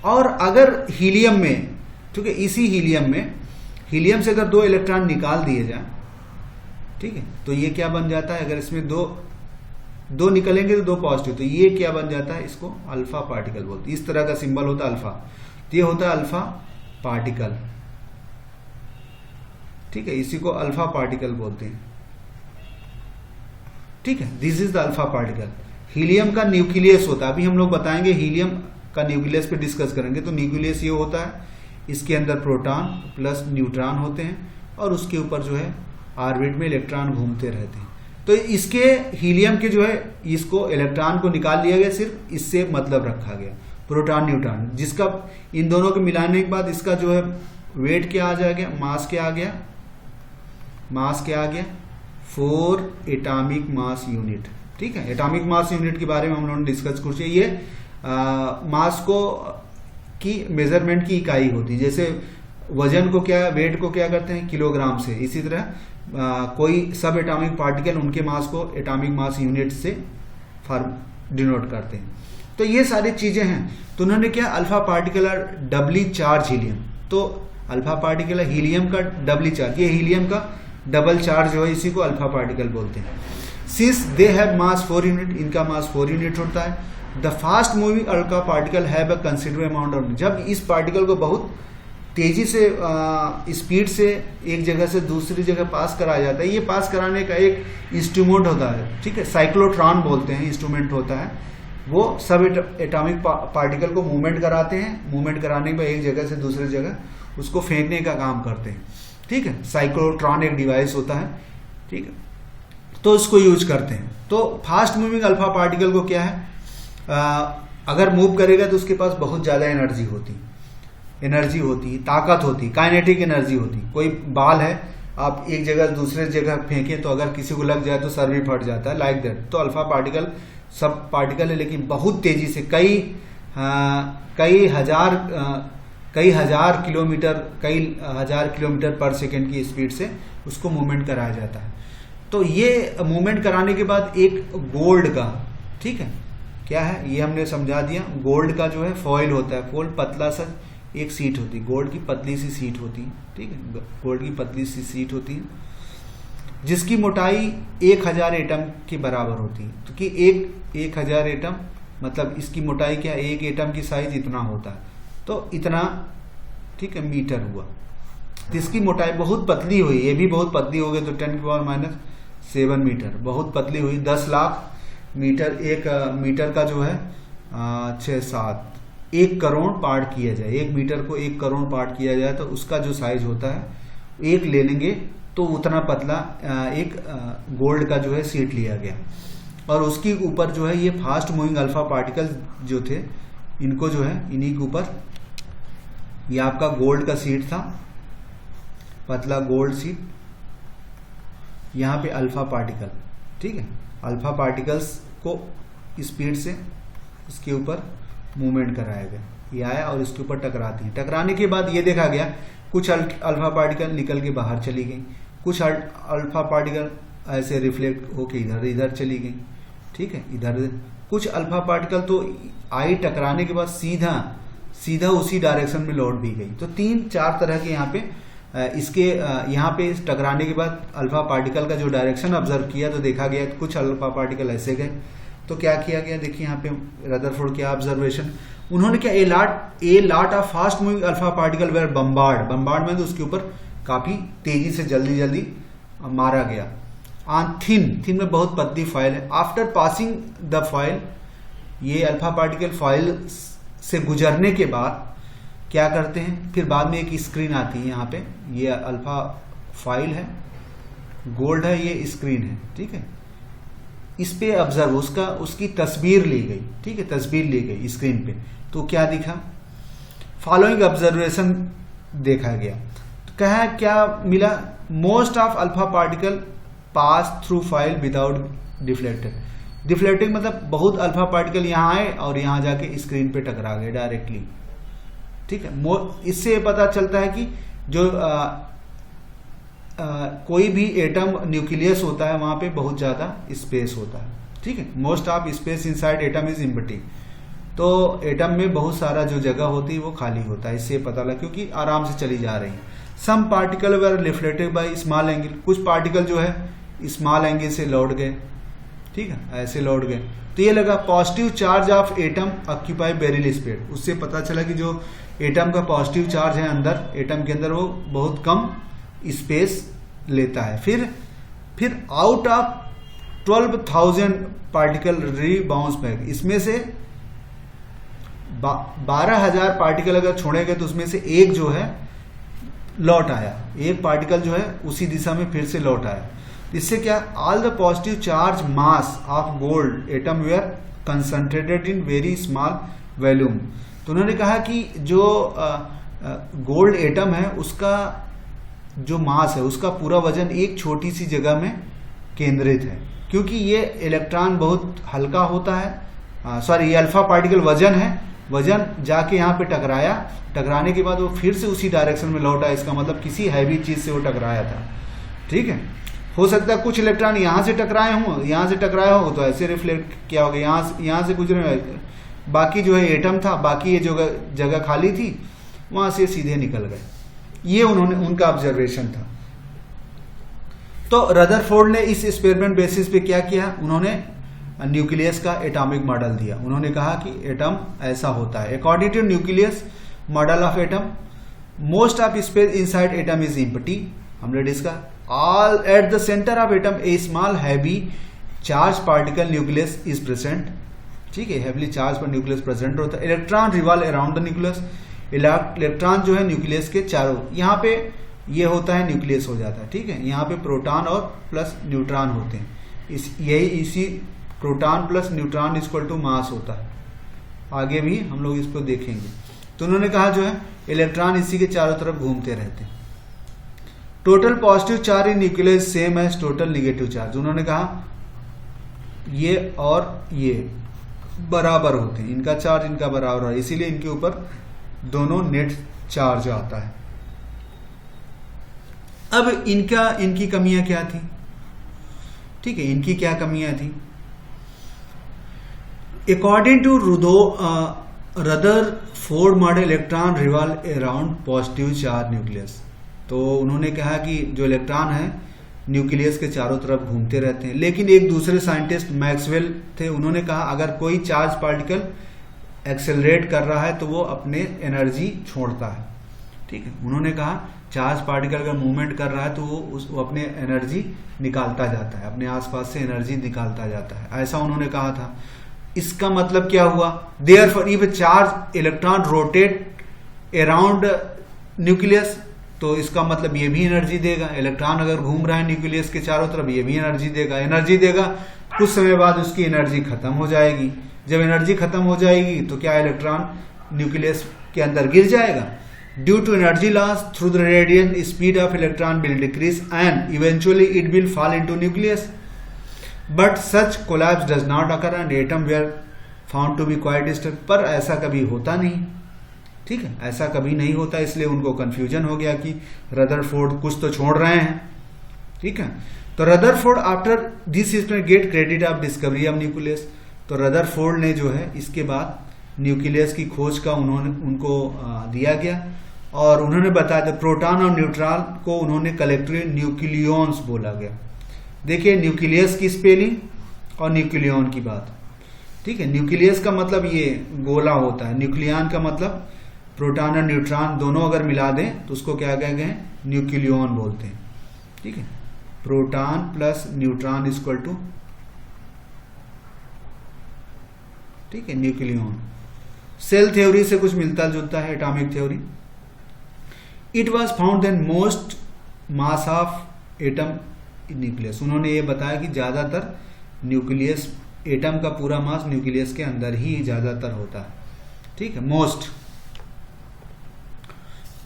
और अगर हीलियम में ठीक है। इसी हीलियम से अगर 2 इलेक्ट्रॉन निकाल दिए जाए, ठीक है, तो ये क्या बन जाता है, अगर इसमें दो निकलेंगे तो 2 पॉजिटिव, तो ये क्या बन जाता है, इसको अल्फा पार्टिकल बोलते हैं। इस तरह का सिंबल होता है अल्फा, तो ये होता है अल्फा पार्टिकल, ठीक है, इसी को अल्फा पार्टिकल बोलते हैं, ठीक है। This is the alpha particle. Helium का न्यूक्लियस होता है, अभी हम लोग बताएंगे हीलियम का न्यूक्लियस पे डिस्कस करेंगे। तो न्यूक्लियस ये होता है, इसके अंदर प्रोटॉन प्लस न्यूट्रॉन होते हैं और उसके ऊपर जो है ऑर्बिट में इलेक्ट्रॉन घूमते रहते हैं। तो इसके हीलियम के जो है इसको इलेक्ट्रॉन को निकाल लिया गया, सिर्फ इससे मतलब रखा गया प्रोटॉन न्यूट्रॉन, जिसका इन दोनों को मिलाने के बाद इसका जो है वेट क्या आ जाएगा, मास क्या आ गया, मास क्या आ गया 4 एटॉमिक मास यूनिट, ठीक है। एटॉमिक मास यूनिट के बारे में हम लोगों ने डिस्कस किया। ये मास को की मेजरमेंट की इकाई होती है, जैसे वजन को क्या, वेट को क्या करते हैं किलोग्राम से, इसी तरह कोई सब एटॉमिक पार्टिकल उनके मास को एटॉमिक मास यूनिट से डिनोट करते हैं। तो ये सारी चीजें हैं। तो उन्होंने क्या, alpha particle are doubly charge helium, तो अल्फा पार्टिकल हीलियम का डबली चार्ज, ये हीलियम का डबल चार्ज जो है इसी को अल्फा पार्टिकल बोलते हैं। Since they have mass 4 unit, इनका मास 4 यूनिट होता है। The fast moving alpha particle have a considerable amount of, जब इस पार्टिकल को बहुत तेजी से स्पीड से एक जगह से दूसरी जगह पास कराया जाता है, ये पास कराने का एक इंस्ट्रूमेंट होता है, ठीक है, साइक्लोट्रॉन बोलते हैं, इंस्ट्रूमेंट होता है। वो सब एटॉमिक पार्टिकल को मूवमेंट कराते हैं, मूवमेंट कराने के बाद एक जगह से दूसरी जगह उसको फेंकने का काम करते हैं, ठीक है। साइक्लोट्रॉन एक डिवाइस होता है, ठीक है, तो उसको यूज करते हैं। तो फास्ट मूविंग अल्फा पार्टिकल को क्या है, अगर मूव करेगा तो उसके पास बहुत ज्यादा एनर्जी होती, ताकत होती, काइनेटिक एनर्जी होती। कोई बाल है, आप एक जगह दूसरे जगह फेंकें तो अगर किसी को लग जाए तो सर भी फट जाता है, लाइक दैट। तो अल्फा पार्टिकल सब पार्टिकल है, लेकिन बहुत तेजी से कई हजार किलोमीटर पर सेकेंड की स्पीड से उसको मूवमेंट कराया जाता है। तो ये मूवमेंट कराने के बाद एक गोल्ड का, ठीक है, क्या है ये हमने समझा दिया। गोल्ड का जो है फॉइल होता है, फॉइल पतला सा एक सीट होती है, गोल्ड की पतली सी सीट होती है, ठीक है, गोल्ड की पतली सी सीट होती है, जिसकी मोटाई 1000 एटम के बराबर होती है। तो कि 1000 एटम मतलब इसकी मोटाई क्या, एक एटम की साइज इतना होता है, तो इतना, ठीक है, मीटर हुआ। तो इसकी मोटाई बहुत पतली हुई, ये भी बहुत पतली हो गई, तो 10⁻⁷ मीटर, बहुत पतली हुई। 10 लाख मीटर, एक मीटर का जो है 6-7 1 करोड़ पार्ट किया जाए, 1 मीटर को 1 करोड़ पार्ट किया जाए तो उसका जो साइज होता है, एक ले लेंगे तो उतना पतला एक गोल्ड का जो है सीट लिया गया, और उसके ऊपर जो है ये फास्ट मूविंग अल्फा पार्टिकल जो थे, इनको जो है इन्हीं के ऊपर ये आपका गोल्ड का सीट था, पतला गोल्ड सीट, यहाँ पे अल्फा पार्टिकल, ठीक है, अल्फा पार्टिकल्स को स्पीड से इसके ऊपर मूवमेंट कराया गया, ये आया और इसके ऊपर टकराती है। टकराने के बाद ये देखा गया कुछ अल्फा पार्टिकल निकल के बाहर चली गई, कुछ अल्फा पार्टिकल ऐसे रिफ्लेक्ट होके इधर इधर चली गई, ठीक है, इधर कुछ अल्फा पार्टिकल तो आई, टकराने के बाद सीधा उसी डायरेक्शन में लौट भी गई। तो 3-4 तरह के यहाँ पे इसके यहाँ पे टकराने के बाद अल्फा पार्टिकल का जो डायरेक्शन ऑब्जर्व किया तो देखा गया कुछ अल्फा पार्टिकल ऐसे गए। तो क्या किया गया, देखिए यहाँ पे रदरफोर्ड क्या ऑब्जर्वेशन, उन्होंने क्या, a lot of fast moving alpha particle were bombard में तो उसके ऊपर काफी तेजी से जल्दी मारा गया। ऑन थिन में बहुत पतली फॉइल है। आफ्टर पासिंग द फॉइल, ये अल्फा पार्टिकल फॉइल से गुजरने के बाद क्या करते हैं, फिर बाद में एक स्क्रीन आती है, यहाँ पे ये अल्फा फाइल है, गोल्ड है, ये स्क्रीन है, ठीक है, इस पे ऑब्जर्व उसकी तस्वीर ली गई, ठीक है, तस्वीर ली गई स्क्रीन पे। तो क्या दिखा, फॉलोइंग ऑब्जर्वेशन देखा गया, तो कहा क्या मिला, most of alpha particle pass through file without deflecting मतलब बहुत अल्फा पार्टिकल यहाँ आए और यहाँ जाके स्क्रीन पे टकरा गए डायरेक्टली, ठीक है। इससे पता चलता है कि जो कोई भी एटम न्यूक्लियस होता है वहां पे बहुत ज्यादा स्पेस होता है, ठीक है, most of space inside atom is empty. तो एटम में बहुत सारा जो जगह होती है वो खाली होता है, इससे पता लगा, क्योंकि आराम से चली जा रही है। Some particle were reflected by small angle, कुछ पार्टिकल जो है स्मॉल एंगल से लौट गए, ठीक है, ऐसे लौट गए। तो ये लगा positive charge of atom occupy beryl space, उससे पता चला कि जो एटम का पॉजिटिव चार्ज है अंदर एटम के अंदर वो बहुत कम स्पेस लेता है। फिर आउट ऑफ 12,000 पार्टिकल रीबाउंस बैक, इसमें से 12,000 पार्टिकल अगर छोड़ेंगे तो उसमें से एक जो है लौट आया, एक पार्टिकल जो है उसी दिशा में फिर से लौट आया। इससे क्या, all the positive charge mass of gold atom were concentrated in very small volume. तो उन्होंने कहा कि जो गोल्ड एटम है उसका जो मास है उसका पूरा वजन एक छोटी सी जगह में केंद्रित है, क्योंकि ये इलेक्ट्रॉन बहुत हल्का होता है, सॉरी ये अल्फा पार्टिकल वजन है, वजन जाके यहाँ पे टकराया, टकराने के बाद वो फिर से उसी डायरेक्शन में लौटा, इसका मतलब किसी हैवी चीज से वो टकराया था, ठीक है। हो सकता है कुछ इलेक्ट्रॉन यहाँ से टकराए हों, यहाँ से टकराया हो तो ऐसे रिफ्लेक्ट किया होगा, यहाँ से गुजरे, बाकी जो है एटम था, बाकी ये जो जगह खाली थी वहां से सीधे निकल गए। ये उनका ऑब्जर्वेशन था। तो रदरफोर्ड ने इस एक्सपेरिमेंट बेसिस पे क्या किया, उन्होंने न्यूक्लियस का एटॉमिक मॉडल दिया। उन्होंने कहा कि एटम ऐसा होता है। According to nucleus model of atom, most of space inside atom is empty, हमने discuss, all at the centre of atom a small heavy charge particle nucleus is present, ठीक है, हैवीली चार्ज पर न्यूक्लियस प्रेजेंट होता है। Electron revolve around the nucleus, electron जो है न्यूक्लियस के चारों, यहाँ पे ये होता है न्यूक्लियस हो जाता है, ठीक है, यहाँ पे प्रोटॉन और प्लस न्यूट्रॉन होते हैं, इसी proton plus neutron equal to mass होता है। आगे भी हम लोग इसको देखेंगे। तो उन्होंने कहा जो है इलेक्ट्रॉन इसी के चारों तरफ घूमते रहते हैं। Total positive charge in nucleus same as total negative charge, उन्होंने कहा ये और ये बराबर होते हैं, इनका चार्ज इनका बराबर है, इसीलिए इनके ऊपर दोनों नेट चार्ज आता है। अब इनकी कमियां क्या थी, ठीक है, इनकी क्या कमियां थी। According to Rutherford model electron revolve around positive charge nucleus, तो उन्होंने कहा कि जो इलेक्ट्रॉन है न्यूक्लियस के चारों तरफ घूमते रहते हैं। लेकिन एक दूसरे साइंटिस्ट मैक्सवेल थे, उन्होंने कहा अगर कोई चार्ज पार्टिकल एक्सेलरेट कर रहा है तो वो अपने एनर्जी छोड़ता है, ठीक है। उन्होंने कहा चार्ज पार्टिकल अगर मूवमेंट कर रहा है तो वो अपने एनर्जी निकालता जाता है, अपने आसपास से एनर्जी निकालता जाता है, ऐसा उन्होंने कहा था। इसका मतलब क्या हुआ, therefore if charge electron rotate around nucleus, तो इसका मतलब ये भी एनर्जी देगा। इलेक्ट्रॉन अगर घूम रहा है न्यूक्लियस के चारों तरफ, ये भी एनर्जी देगा। कुछ समय बाद उसकी एनर्जी खत्म हो जाएगी। जब एनर्जी खत्म हो जाएगी तो क्या इलेक्ट्रॉन न्यूक्लियस के अंदर गिर जाएगा। Due to energy loss through the radiation speed of electron will decrease and eventually it will fall into nucleus, but such collapse does not occur and atom were found to be quite stable. पर ऐसा कभी होता नहीं, ठीक है, ऐसा कभी नहीं होता, इसलिए उनको कंफ्यूजन हो गया कि रदरफोर्ड कुछ तो छोड़ रहे हैं, ठीक है। तो Rutherford after this experiment gate credit of discovery of nucleus, तो रदरफोर्ड ने जो है इसके बाद न्यूक्लियस की खोज का उनको दिया गया और उन्होंने बताया था प्रोटॉन और न्यूट्रॉन को उन्होंने कलेक्टिवली न्यूक्लियॉन्स बोला गया। देखिए न्यूक्लियस की स्पेलिंग और न्यूक्लियॉन की बात, ठीक है। न्यूक्लियस का मतलब ये गोला होता है, न्यूक्लियॉन का मतलब प्रोटॉन और न्यूट्रॉन दोनों अगर मिला दें तो उसको क्या कहते हैं, न्यूक्लियॉन बोलते हैं, ठीक है। Proton plus neutron equal to, ठीक है, न्यूक्लियॉन। सेल थ्योरी से कुछ मिलता जुलता है, atomic theory. It was found that most mass of atom in nucleus, उन्होंने ये बताया कि ज्यादातर न्यूक्लियस, एटम का पूरा मास न्यूक्लियस के अंदर ही ज्यादातर होता है, ठीक है, मोस्ट।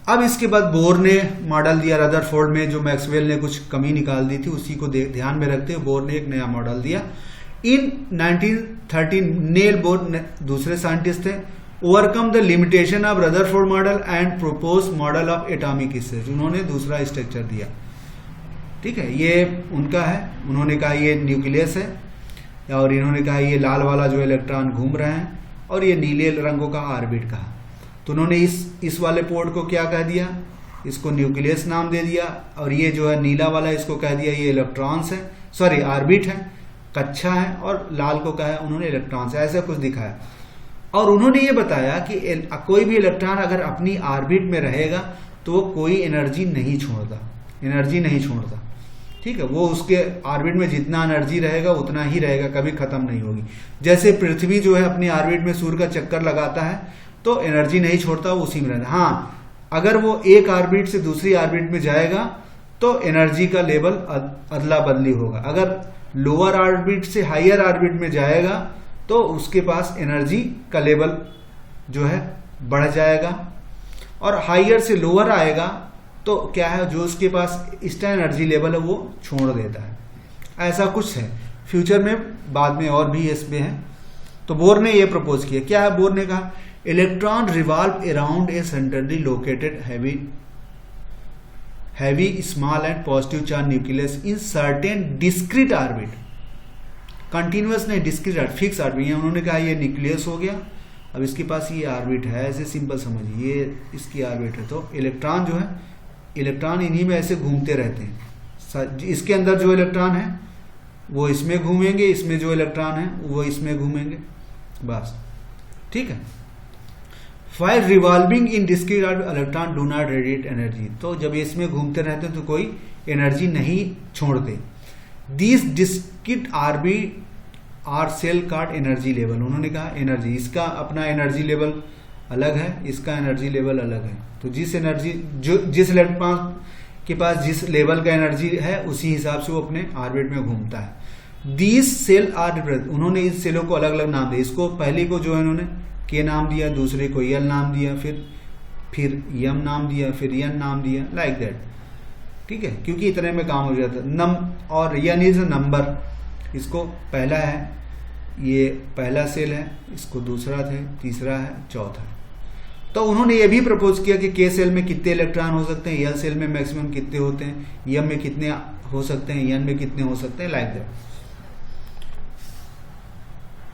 अब इसके बाद बोर ने मॉडल दिया रदरफोर्ड में, जो मैक्सवेल ने कुछ कमी निकाल दी थी उसी को ध्यान में रखते हुए बोर ने एक नया मॉडल दिया। इन 1913 नेल बोर दूसरे साइंटिस्ट थे, overcome the limitation of Rutherford model and propose model of atomic structure, उन्होंने दूसरा स्ट्रक्चर दिया, ठीक है। ये उनका है, उन्होंने कहा ये न्यूक्लियस है और इन्होंने कहा ये लाल वाला जो इलेक्ट्रॉन घूम रहे हैं और ये नीले रंगों का ऑर्बिट कहा। तो उन्होंने इस वाले पोर्ट को क्या कह दिया, इसको न्यूक्लियस नाम दे दिया, और ये जो है नीला वाला इसको कह दिया ये इलेक्ट्रॉन्स है, सॉरी ऑर्बिट है, कक्षा है, और लाल को कहा है उन्होंने इलेक्ट्रॉन्स है, ऐसा कुछ दिखाया। और उन्होंने ये बताया कि कोई भी इलेक्ट्रॉन अगर अपनी ऑर्बिट में रहेगा तो वो कोई एनर्जी नहीं छोड़ता, ठीक है, वो उसके ऑर्बिट में जितना एनर्जी रहेगा उतना ही रहेगा, कभी खत्म नहीं होगी। जैसे पृथ्वी जो है अपनी ऑर्बिट में सूर्य का चक्कर लगाता है तो एनर्जी नहीं छोड़ता, वो उसी में रहता है। हाँ, अगर वो एक ऑर्बिट से दूसरी ऑर्बिट में जाएगा तो एनर्जी का लेवल अदला बदली होगा। अगर लोअर ऑर्बिट से हायर ऑर्बिट में जाएगा तो उसके पास एनर्जी का लेवल जो है बढ़ जाएगा, और हायर से लोअर आएगा तो क्या है, जो उसके पास एक्स्ट्रा एनर्जी लेवल है वो छोड़ देता है। ऐसा कुछ है, फ्यूचर में बाद में और भी इसमें है। तो बोर ने ये प्रपोज किया, क्या है, बोर ने कहा electron revolve around a centrally located heavy small and positive charge nucleus in certain discrete orbit, continuous नहीं, डिस्क्रीट ऑर्बिट, फिक्स ऑर्बिट। उन्होंने कहा ये न्यूक्लियस हो गया, अब इसके पास ये ऑर्बिट है, ऐसे सिंपल समझिए, ये इसकी ऑर्बिट है। तो इलेक्ट्रॉन जो है, इलेक्ट्रॉन इन्हीं में ऐसे घूमते रहते हैं। इसके अंदर जो इलेक्ट्रॉन है वो इसमें घूमेंगे, इसमें जो इलेक्ट्रॉन है वो इसमें घूमेंगे, बस, ठीक है। While revolving in discrete orbit, electron do not radiate energy. तो जब इसमें घूमते रहते हैं तो कोई एनर्जी नहीं छोड़ते। These discrete orbit are cell called energy level. उन्होंने कहा एनर्जी, इसका अपना एनर्जी लेवल अलग है, इसका एनर्जी लेवल अलग है। तो जिस इलेक्ट्रॉन के पास जिस लेवल का एनर्जी है उसी हिसाब से वो अपने ऑर्बिट में घूमता है। These cell are, उन्होंने इस सेलों को अलग अलग नाम दिए। इसको पहले को जो है उन्होंने के नाम दिया, दूसरे को यल नाम दिया, फिर यम नाम दिया, फिर यन नाम दिया, लाइक दैट, ठीक है, क्योंकि इतने में काम हो जाता। और यन इज नंबर, इसको पहला है, ये पहला सेल है, इसको दूसरा है, तीसरा है, चौथा है। तो उन्होंने ये भी प्रपोज किया कि के सेल में कितने इलेक्ट्रॉन हो सकते हैं, यल सेल में मैक्सिमम कितने होते हैं, यम में कितने हो सकते हैं, यन में कितने हो सकते हैं, लाइक दैट।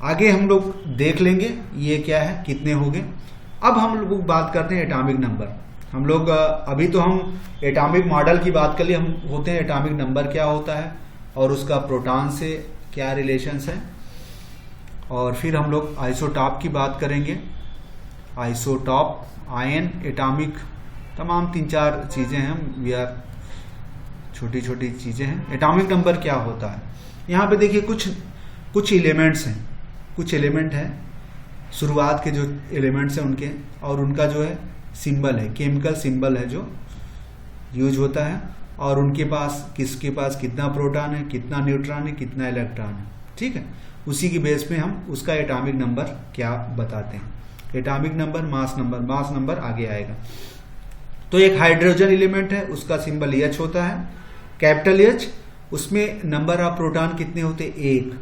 आगे हम लोग देख लेंगे ये क्या है, कितने हो गए। अब हम लोग बात करते हैं एटॉमिक नंबर। हम लोग अभी तो हम एटॉमिक मॉडल की बात कर लिए, हम होते हैं एटॉमिक नंबर क्या होता है और उसका प्रोटॉन से क्या रिलेशंस है, और फिर हम लोग आइसोटॉप की बात करेंगे। आइसोटॉप, आयन, एटॉमिक, तमाम 3-4 चीजें हैं, वी आर छोटी छोटी चीजें हैं। एटॉमिक नंबर क्या होता है, यहाँ पे देखिए कुछ एलिमेंट्स हैं, कुछ एलिमेंट है, शुरुआत के जो एलिमेंट्स हैं उनके, और उनका जो है सिंबल है, केमिकल सिंबल है जो यूज होता है, और उनके पास किसके पास कितना प्रोटॉन है, कितना न्यूट्रॉन है, कितना इलेक्ट्रॉन है, ठीक है। उसी की बेस पे हम उसका एटॉमिक नंबर क्या बताते हैं। एटॉमिक नंबर, मास नंबर आगे आएगा। तो एक हाइड्रोजन एलिमेंट है, उसका सिंबल H होता है, कैपिटल H। उसमें नंबर ऑफ प्रोटॉन कितने होते हैं, 1।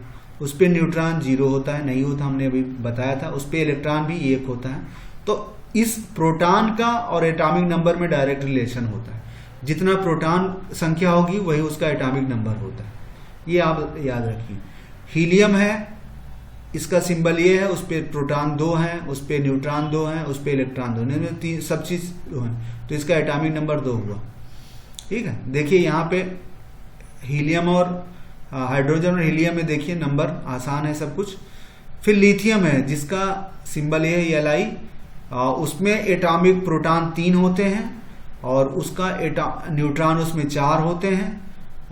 उस पर न्यूट्रॉन 0 होता है, नहीं होता, हमने अभी बताया था। उस पर इलेक्ट्रॉन भी 1 होता है। तो इस प्रोटॉन का और एटॉमिक नंबर में डायरेक्ट रिलेशन होता है। जितना प्रोटॉन संख्या होगी वही उसका एटॉमिक नंबर होता है, ये आप याद रखिए। हीलियम है, इसका सिंबल ये है, उस पर प्रोटॉन 2 हैं, उस पर न्यूट्रॉन 2 हैं, उस पर इलेक्ट्रॉन 2 हैं, 3 सब चीज 2 हैं, तो इसका एटॉमिक नंबर 2 हुआ, ठीक है। देखिए यहाँ पे हीलियम और हाइड्रोजन और हीलियम में देखिए नंबर आसान है सब कुछ। फिर लिथियम है, जिसका सिंबल ये है Li, उसमें एटॉमिक प्रोटॉन 3 होते हैं, और उसका न्यूट्रॉन उसमें 4 होते हैं,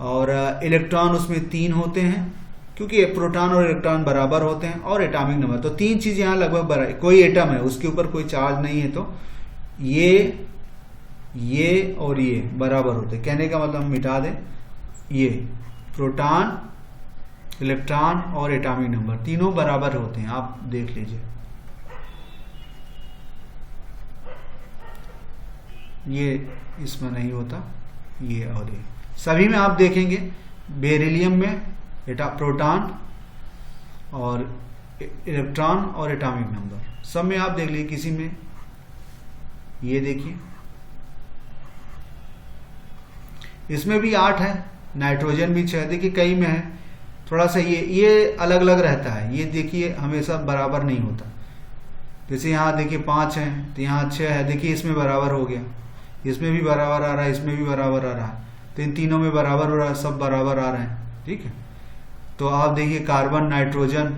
और इलेक्ट्रॉन उसमें 3 होते हैं, क्योंकि प्रोटॉन और इलेक्ट्रॉन बराबर होते हैं, और एटॉमिक नंबर। तो 3 चीज यहाँ लगभग बराबर। कोई एटम है उसके ऊपर कोई चार्ज नहीं है, तो ये और ये बराबर होते हैं। कहने का मतलब हम मिटा दें, ये प्रोटॉन, इलेक्ट्रॉन और एटॉमिक नंबर तीनों बराबर होते हैं, आप देख लीजिए। ये इसमें नहीं होता, ये और ये सभी में आप देखेंगे। बेरिलियम में प्रोटॉन और इलेक्ट्रॉन और एटॉमिक नंबर सब में आप देख लीजिए, किसी में ये देखिए, इसमें भी 8 है, नाइट्रोजन भी 6, देखिए कई में है थोड़ा सा ये अलग अलग रहता है। ये देखिए हमेशा बराबर नहीं होता, जैसे यहाँ देखिए 5 है तो यहाँ 6 है, देखिए इसमें बराबर हो गया, इसमें भी बराबर आ रहा है, इसमें भी बराबर आ रहा है, तो इन तीनों में बराबर हो रहा है, सब बराबर आ रहे हैं। ठीक है, तो आप देखिए कार्बन, नाइट्रोजन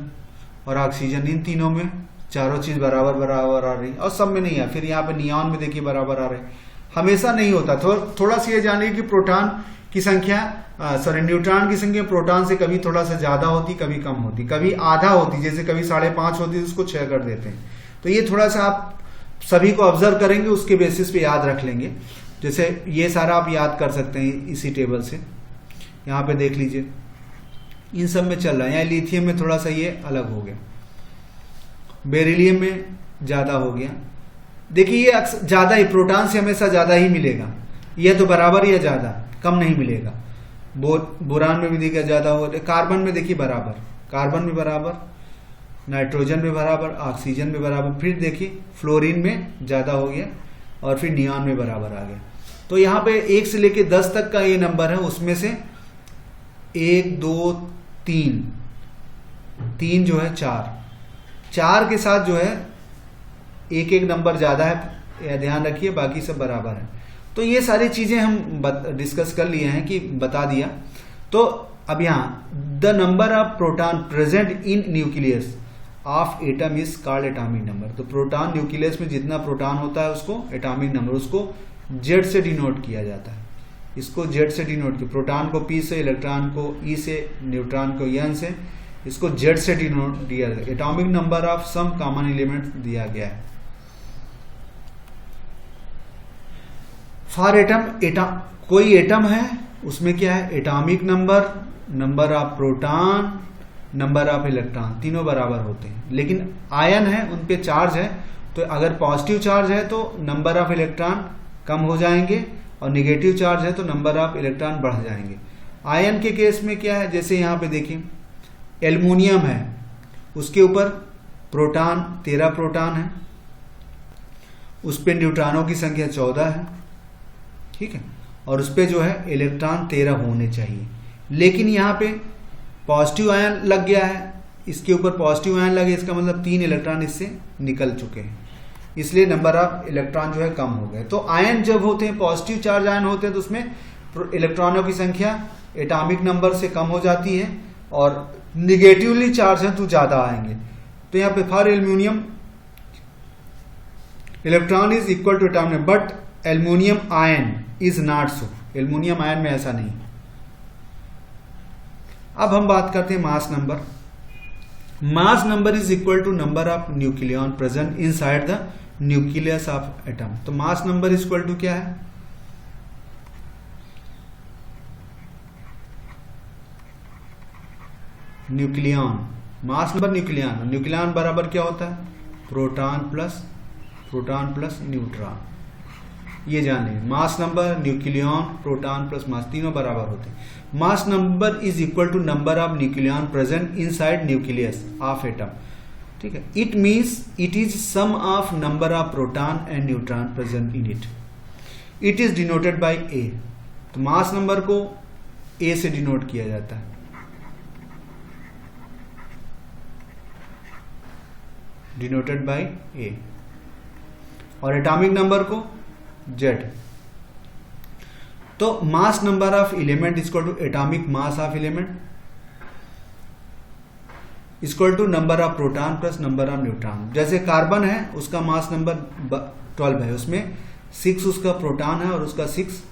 और ऑक्सीजन, इन तीनों में चारों चीज बराबर बराबर आ रही, और सब में नहीं है। फिर यहाँ पे नियॉन में देखिए बराबर आ रहे, हमेशा नहीं होता। थोड़ा सा ये जानिए कि प्रोटॉन की संख्या न्यूट्रॉन की संख्या प्रोटॉन से कभी थोड़ा सा ज्यादा होती, कभी कम होती, कभी आधा होती, जैसे कभी 5.5 होती है, उसको 6 कर देते हैं। तो ये थोड़ा सा आप सभी को ऑब्जर्व करेंगे, उसके बेसिस पे याद रख लेंगे। जैसे ये सारा आप याद कर सकते हैं इसी टेबल से, यहाँ पे देख लीजिए इन सब में चल रहा है। यहाँ लिथियम में थोड़ा सा ये अलग हो गया, बेरिलियम में ज्यादा हो गया। देखिए ये ज्यादा ही, प्रोटॉन से हमेशा ज्यादा ही मिलेगा, यह तो बराबर या ज्यादा, कम नहीं मिलेगा। बोरान में भी देखिए ज्यादा हो, कार्बन में देखिए बराबर, कार्बन में बराबर, नाइट्रोजन में बराबर, ऑक्सीजन में बराबर, फिर देखिए फ्लोरीन में ज्यादा हो गया, और फिर नियॉन में बराबर आ गया। तो यहाँ पे 1 से लेके 10 तक का ये नंबर है, उसमें से 1 2 3 जो है 4 के साथ जो है एक नंबर ज्यादा है, ध्यान रखिए, बाकी सब बराबर है। तो ये सारी चीजें हम डिस्कस कर लिए हैं कि बता दिया। तो अब यहाँ the number of proton present in nucleus of atom is called atomic number. तो प्रोटॉन न्यूक्लियस में जितना प्रोटॉन होता है उसको एटॉमिक नंबर, उसको जेड से डिनोट किया जाता है। इसको जेड से डिनोट किया, प्रोटॉन को पी से, इलेक्ट्रॉन को ई से, न्यूट्रॉन को एन से, इसको जेड से डिनोट दिया जाता है। Atomic number of some common element दिया गया है। फॉर एटम, कोई एटम है उसमें क्या है, atomic number, number of proton, number of electron, तीनों बराबर होते हैं। लेकिन आयन है, उन पे चार्ज है, तो अगर पॉजिटिव चार्ज है तो नंबर ऑफ इलेक्ट्रॉन कम हो जाएंगे, और नेगेटिव चार्ज है तो नंबर ऑफ इलेक्ट्रॉन बढ़ जाएंगे। आयन के केस में क्या है, जैसे यहाँ पे देखिए एल्युमिनियम है, उसके ऊपर प्रोटॉन 13 प्रोटॉन है, उस पे न्यूट्रॉनों की संख्या 14 है, ठीक है, और उस पे जो है इलेक्ट्रॉन 13 होने चाहिए। लेकिन यहाँ पे पॉजिटिव आयन लग गया है, इसके ऊपर पॉजिटिव आयन लगे, इसका मतलब 3 इलेक्ट्रॉन इससे निकल चुके हैं, इसलिए नंबर ऑफ इलेक्ट्रॉन जो है कम हो गए। तो आयन जब होते हैं, पॉजिटिव चार्ज आयन होते हैं, तो उसमें इलेक्ट्रॉनों की संख्या एटॉमिक नंबर से कम हो जाती है, और निगेटिवली चार्ज है तो ज्यादा आएंगे। तो यहाँ पे for aluminium electron is equal to atomic, but aluminium ion is not so. Aluminium ion में ऐसा नहीं। अब हम बात करते हैं mass number. Mass number is equal to number of nucleon present inside the nucleus of atom. तो mass number is equal to क्या है, nucleon, mass number nucleon, nucleon बराबर क्या होता है, प्रोटॉन प्लस न्यूट्रॉन। ये जाने, mass number, nucleon, proton plus mass, तीनों बराबर होते हैं। Mass number is equal to number of nucleon present inside nucleus of atom, ठीक है। It means it is sum of number of proton and neutron present in it. It is denoted by A. तो मास नंबर को ए से डिनोट किया जाता है, डिनोटेड बाय ए, और एटॉमिक नंबर को जेड। तो mass number of element equal to atomic mass of element equal to number of proton plus number of neutron. जैसे कार्बन है, उसका मास नंबर 12 है, उसमें 6 उसका प्रोटॉन है और उसका 6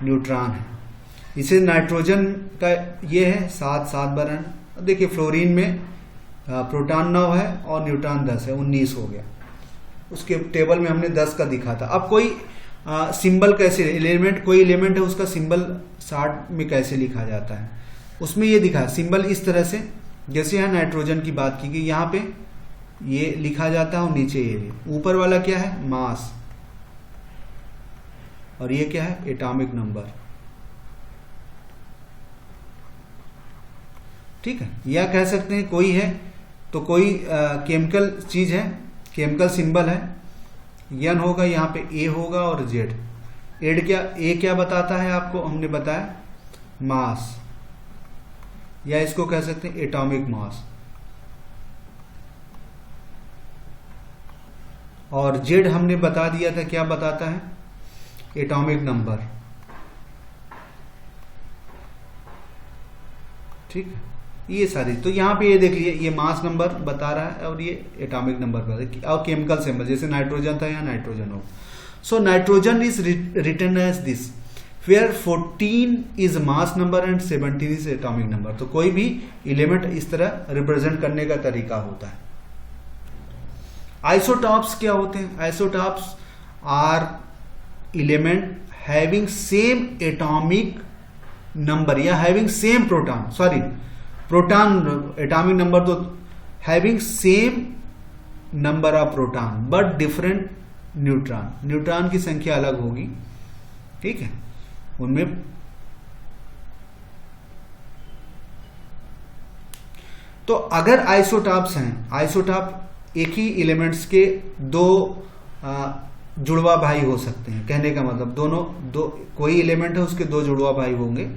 न्यूट्रॉन है। इसे नाइट्रोजन का ये है 7 बरन। देखिए फ्लोरीन में प्रोटॉन 9 है और न्यूट्रॉन 10 है, 19 हो गया। उसके टेबल में हमने 10 का दिखा था। अब कोई सिंबल कैसे, एलिमेंट, कोई एलिमेंट है उसका सिंबल शार्ट में कैसे लिखा जाता है, उसमें ये दिखा सिंबल इस तरह से। जैसे यहाँ नाइट्रोजन की बात की गई, यहाँ पे ये लिखा जाता है और नीचे ये भी। ऊपर वाला क्या है, मास, और ये क्या है, एटॉमिक नंबर, ठीक है। या कह सकते हैं कोई है तो कोई केमिकल चीज है, केमिकल सिंबल है, एन होगा, यहाँ पे ए होगा और जेड। ए क्या बताता है आपको, हमने बताया मास, या इसको कह सकते हैं एटॉमिक मास। और जेड हमने बता दिया था, क्या बताता है, एटॉमिक नंबर। ठीक है, ये सारी, तो यहाँ पे ये देख लीजिए, ये मास नंबर बता रहा है और ये एटॉमिक नंबर बता रहा है, और केमिकल सिंबल, जैसे नाइट्रोजन था, यहाँ नाइट्रोजन हो। So nitrogen is written as this, where 14 is mass number and 17 is atomic number. तो कोई भी एलिमेंट इस तरह रिप्रेजेंट करने का तरीका होता है। आइसोटॉप्स क्या होते हैं? Isotopes are element having same atomic number या having same proton, sorry proton atomic number तो having same number of proton but different neutron, neutron की संख्या अलग होगी। ठीक है, उनमें तो अगर आइसोटॉप्स हैं, आइसोटॉप एक ही एलिमेंट्स के दो जुड़वा भाई हो सकते हैं, कहने का मतलब दो कोई एलिमेंट है उसके दो जुड़वा भाई होंगे,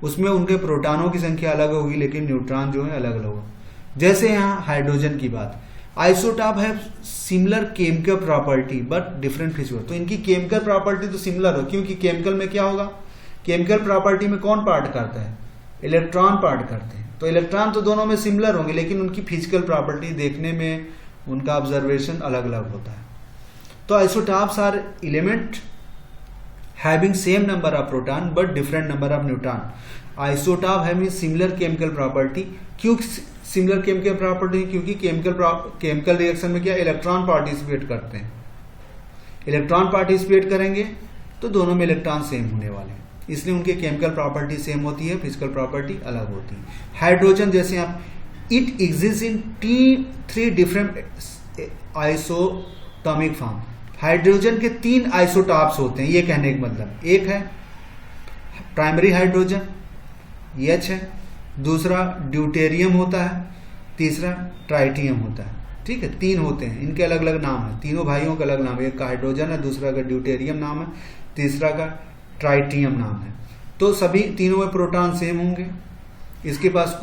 उसमें उनके प्रोटॉनों की संख्या अलग होगी लेकिन न्यूट्रॉन जो है अलग अलग होगा। जैसे यहाँ हाइड्रोजन की बात, आइसोटॉप है similar chemical property but different feature. तो इनकी केमिकल प्रॉपर्टी तो सिमिलर हो, क्योंकि केमिकल में क्या होगा, केमिकल प्रॉपर्टी में कौन पार्ट करता है, इलेक्ट्रॉन पार्ट करते हैं। तो इलेक्ट्रॉन तो दोनों में सिमिलर होंगे लेकिन उनकी फिजिकल प्रॉपर्टी देखने में उनका ऑब्जर्वेशन अलग अलग होता है। तो isotopes are element having same number of proton but different number of neutron. Isotope having similar chemical property. क्यों सिमिलर केमिकल प्रॉपर्टी? क्योंकि केमिकल रिएक्शन में क्या इलेक्ट्रॉन पार्टिसिपेट करते हैं, इलेक्ट्रॉन पार्टिसिपेट करेंगे तो दोनों में इलेक्ट्रॉन सेम होने वाले हैं, इसलिए उनके केमिकल प्रॉपर्टी सेम होती है, फिजिकल प्रॉपर्टी अलग होती है। हाइड्रोजन जैसे आप, it exist in 3 different isotomic form. Hydrogen के 3 आइसोटॉप्स होते हैं, ये कहने का मतलब, एक है प्राइमरी हाइड्रोजन H है, दूसरा ड्यूटेरियम होता है, तीसरा ट्राइटियम होता है। ठीक है, 3 होते हैं, इनके अलग अलग नाम है, तीनों भाइयों का अलग नाम है, एक का हाइड्रोजन है, दूसरा का ड्यूटेरियम नाम है, तीसरा का ट्राइटियम नाम है। तो सभी तीनों में प्रोटॉन सेम होंगे, इसके पास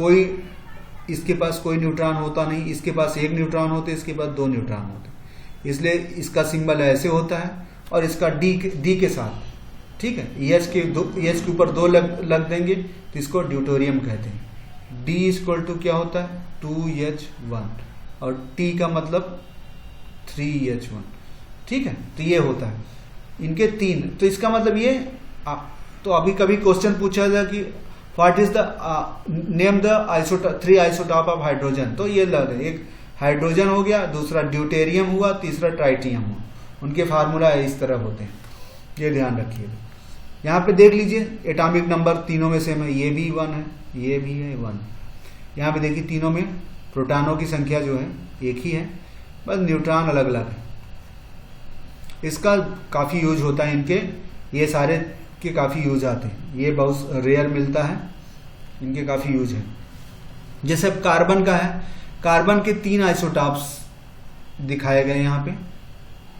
कोई न्यूट्रॉन होता नहीं, इसके पास 1 न्यूट्रॉन होते, इसके पास 2 न्यूट्रॉन होते, इसलिए इसका सिंबल ऐसे होता है और इसका डी के साथ। ठीक है, एच के ऊपर 2 लग देंगे तो इसको ड्यूटेरियम कहते हैं। डी इक्वल टू क्या होता है 2H1 और टी का मतलब 3H1। ठीक है, तो ये होता है इनके 3। तो इसका मतलब ये तो अभी कभी क्वेश्चन पूछा जाए कि what is the name the 3 isotope of hydrogen, तो ये लग रहे, एक हाइड्रोजन हो गया, दूसरा ड्यूटेरियम हुआ, तीसरा ट्राइटियम हुआ, उनके फार्मूला इस तरह होते हैं, ये ध्यान रखिएगा। यहाँ पे देख लीजिए एटॉमिक नंबर तीनों में सेम है, ये भी 1 है, ये भी है 1। यहाँ पे देखिए तीनों में प्रोटॉनों की संख्या जो है एक ही है, बस न्यूट्रॉन अलग अलग है। इसका काफ़ी यूज होता है, इनके ये सारे के काफ़ी यूज आते हैं, ये बहुत रेयर मिलता है, इनके काफ़ी यूज है। जैसे अब कार्बन का है, कार्बन के 3 आइसोटॉप्स दिखाए गए यहाँ पे,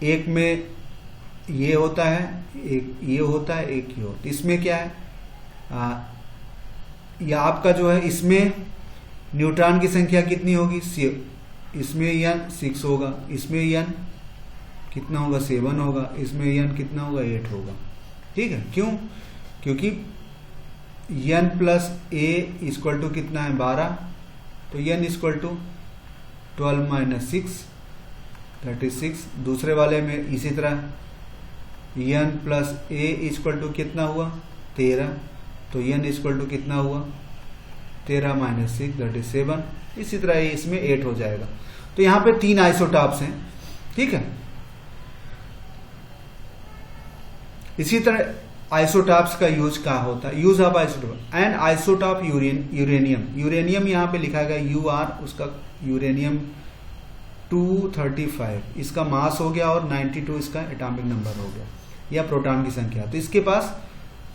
एक में ये होता है, एक ये होता है, एक ये होता है। इसमें क्या है, या आपका जो है इसमें न्यूट्रॉन की संख्या कितनी होगी, इसमें N 6 होगा, इसमें N कितना होगा 7 होगा, इसमें N कितना होगा 8 होगा। ठीक है, क्यों? क्योंकि N plus A equal to कितना है 12, तो N इक्वल टू 12 माइनस 6 36। दूसरे वाले में इसी तरह N plus A equal to कितना हुआ 13, तो N इक्वल टू कितना हुआ 13 माइनस 6 37। इसी तरह इसमें 8 हो जाएगा। तो यहाँ पे 3 आइसोटॉप्स हैं। ठीक है, इसी तरह आइसोटॉप्स का यूज क्या होता है, use of isotope and isotope uranium. Uranium यहाँ पे लिखा गया UR, उसका यूरेनियम 235 इसका मास हो गया और 92 इसका एटॉमिक नंबर हो गया या प्रोटॉन की संख्या। तो इसके पास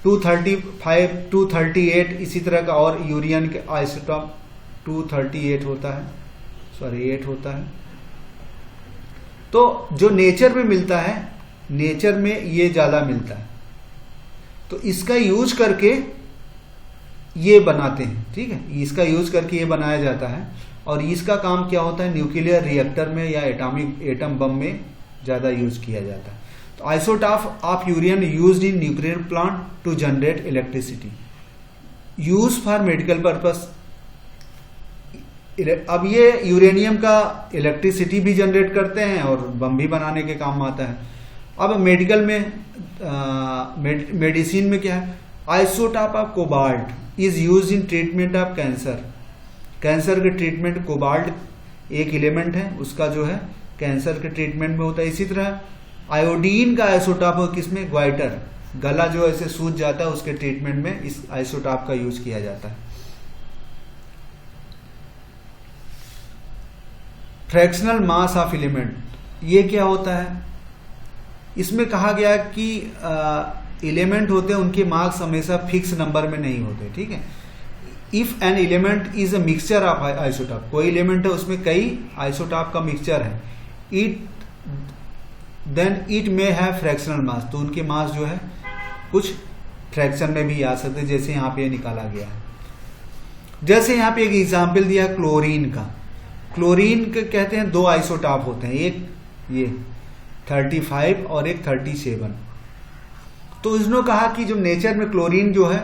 235 238 इसी तरह का, और यूरियन के आइसोटॉप 238 होता है, सॉरी 8 होता है। तो जो नेचर में मिलता है, नेचर में ये ज्यादा मिलता है, तो इसका यूज करके ये बनाते हैं। ठीक है, इसका यूज करके ये बनाया जाता है, और इसका काम क्या होता है न्यूक्लियर रिएक्टर में या एटम बम में ज़्यादा यूज किया जाता है। तो isotope of uranium used in nuclear plant to generate electricity, use for medical purpose. अब ये यूरेनियम का इलेक्ट्रिसिटी भी जनरेट करते हैं और बम भी बनाने के काम आता है। अब मेडिकल में मेडिसिन में क्या है, isotope of cobalt is use in treatment of cancer. Cancer के ट्रीटमेंट कोबाल्ट एक एलिमेंट है, उसका जो है कैंसर के ट्रीटमेंट में होता है। इसी तरह आयोडीन का आइसोटॉप हो किसमें, ग्वाइटर, गला जो ऐसे सूज जाता है उसके ट्रीटमेंट में इस आइसोटॉप का यूज किया जाता है। फ्रैक्शनल मास ऑफ एलिमेंट, ये क्या होता है, इसमें कहा गया कि एलिमेंट होते हैं उनके मार्क्स हमेशा फिक्स नंबर में नहीं होते, ठीक है। If an element is a mixture of isotope, कोई एलिमेंट है उसमें कई आइसोटॉप का मिक्सचर है, then it may have fractional mass, तो उनके मास जो है कुछ फ्रैक्शन में भी आ सकते, जैसे यहाँ पे निकाला गया है। जैसे यहाँ पे एक एग्जाम्पल दिया है क्लोरीन का। क्लोरीन के कहते हैं दो आइसोटॉप होते हैं, एक ये 35 और एक 37। तो इसने कहा कि जो नेचर में क्लोरीन जो है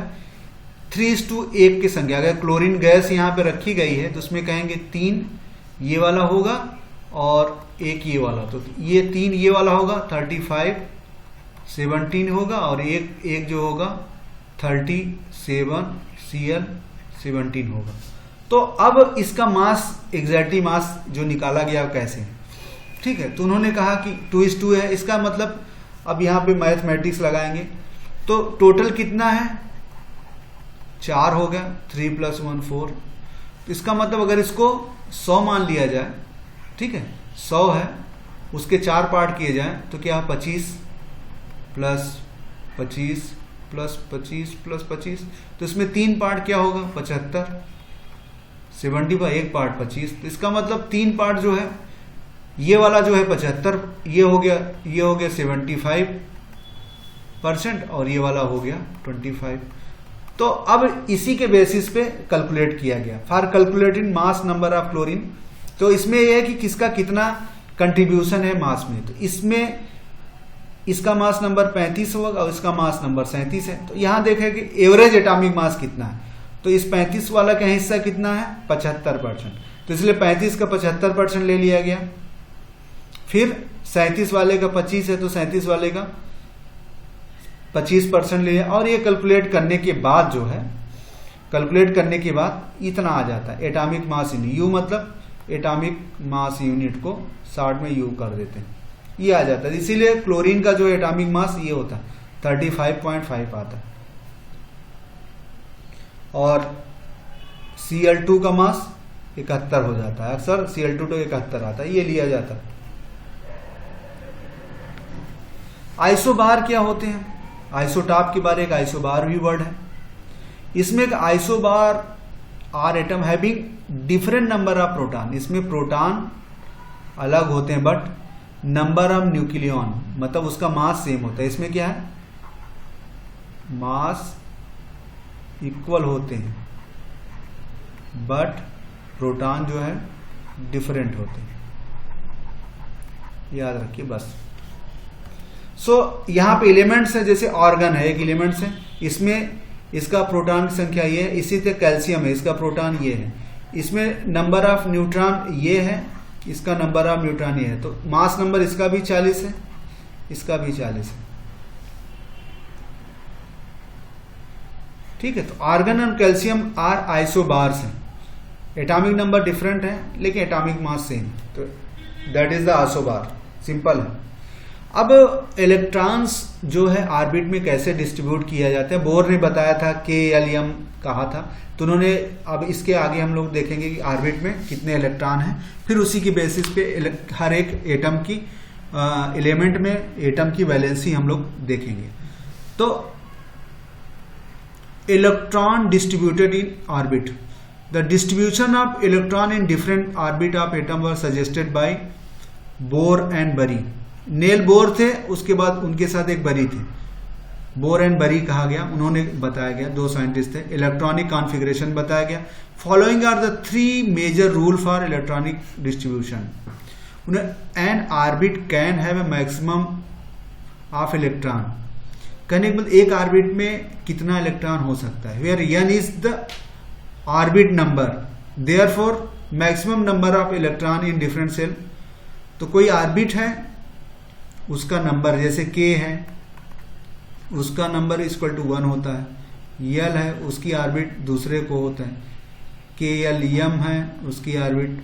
3:1 की संख्या, अगर क्लोरीन गैस यहाँ पे रखी गई है तो उसमें कहेंगे 3 ये वाला होगा और एक ये वाला, तो ये 3 ये वाला होगा, 35 17 होगा और एक जो होगा 37 Cl 17 होगा। तो अब इसका मास, एग्जैक्टली मास जो निकाला गया कैसे है, ठीक है। तो उन्होंने कहा कि 2:2 है, इसका मतलब अब यहाँ पे मैथमेटिक्स लगाएंगे तो टोटल कितना है, 4 हो गया, 3 + 1 4। तो इसका मतलब अगर इसको 100 मान लिया जाए, ठीक है, 100 है, उसके 4 पार्ट किए जाए तो क्या 25 + 25 + 25 + 25, तो इसमें 3 पार्ट क्या होगा 75, 75 एक पार्ट 25। तो इसका मतलब 3 पार्ट जो है, ये वाला जो है 75, ये हो गया 75% और ये वाला हो गया 25। तो अब इसी के बेसिस पे कैलकुलेट किया गया for calculating mass number of chlorine. तो इसमें यह है कि किसका कितना कंट्रीब्यूशन है मास में। तो इसमें इसका मास नंबर 35 होगा और इसका मास नंबर 37 है। तो यहां देखें कि एवरेज एटॉमिक मास कितना है, तो इस 35 वाला का हिस्सा कितना है 75%, तो इसलिए 35 का 75% ले लिया गया। फिर 37 वाले का 25 है तो 37 वाले का 25% लिया, और ये कैलकुलेट करने के बाद जो है, कैलकुलेट करने के बाद इतना आ जाता है एटॉमिक मास यूनिट, यू मतलब एटॉमिक मास यूनिट को 60 में यू कर देते हैं, ये आ जाता है। इसीलिए क्लोरीन का जो एटॉमिक मास ये होता है 35.5 आता है, और Cl2 का मास 71 हो जाता है, अक्सर Cl2 तो 71 आता है, ये लिया जाता है। आइसोबार क्या होते हैं, आइसोटॉप के बारे एक आइसोबार भी वर्ड है। इसमें एक isobar are atom having different number of proton, इसमें प्रोटॉन अलग होते हैं बट नंबर ऑफ न्यूक्लियन मतलब उसका मास सेम होता है। इसमें क्या है, मास इक्वल होते हैं बट प्रोटॉन जो है डिफरेंट होते हैं, याद रखिए बस। यहां पे एलिमेंट्स है, जैसे ऑर्गन है एक एलिमेंट्स है, इसमें इसका प्रोटॉन की संख्या ये है, इसी तरह कैल्शियम है, इसका प्रोटॉन ये है, इसमें नंबर ऑफ न्यूट्रॉन ये है, इसका नंबर ऑफ न्यूट्रॉन ये है, तो मास नंबर इसका भी 40 है, इसका भी 40 है, ठीक है। तो आर्गन और कैल्शियम आर आइसोबार्स हैं, एटॉमिक नंबर डिफरेंट है लेकिन एटॉमिक मास सेम, तो that is the isobar, simple है। अब इलेक्ट्रॉन्स जो है ऑर्बिट में कैसे डिस्ट्रीब्यूट किया जाता है, बोर ने बताया था KLM कहा था, तो उन्होंने, अब इसके आगे हम लोग देखेंगे कि ऑर्बिट में कितने इलेक्ट्रॉन हैं, फिर उसी की बेसिस पे हर एक एटम की एलिमेंट में एटम की वैलेंसी हम लोग देखेंगे। तो electron distributed in orbit, the distribution of electron in different orbit of atom were suggested by bore and बरी। नेल बोर थे, उसके बाद उनके साथ एक बरी थे, बोर एंड बरी कहा गया, उन्होंने बताया गया, दो साइंटिस्ट थे। इलेक्ट्रॉनिक कॉन्फ़िगरेशन बताया गया। Following are the 3 major rule for electronic distribution. An orbit can have a maximum of electron. कहने के मतलब एक ऑर्बिट में कितना इलेक्ट्रॉन हो सकता है, where n is the orbit number, therefore maximum number of electron in different shell. तो कोई ऑर्बिट है उसका नंबर जैसे k है, उसका नंबर इक्वल टू 1 होता है, l है उसकी ऑर्बिट दूसरे को होता है, KLM है उसकी ऑर्बिट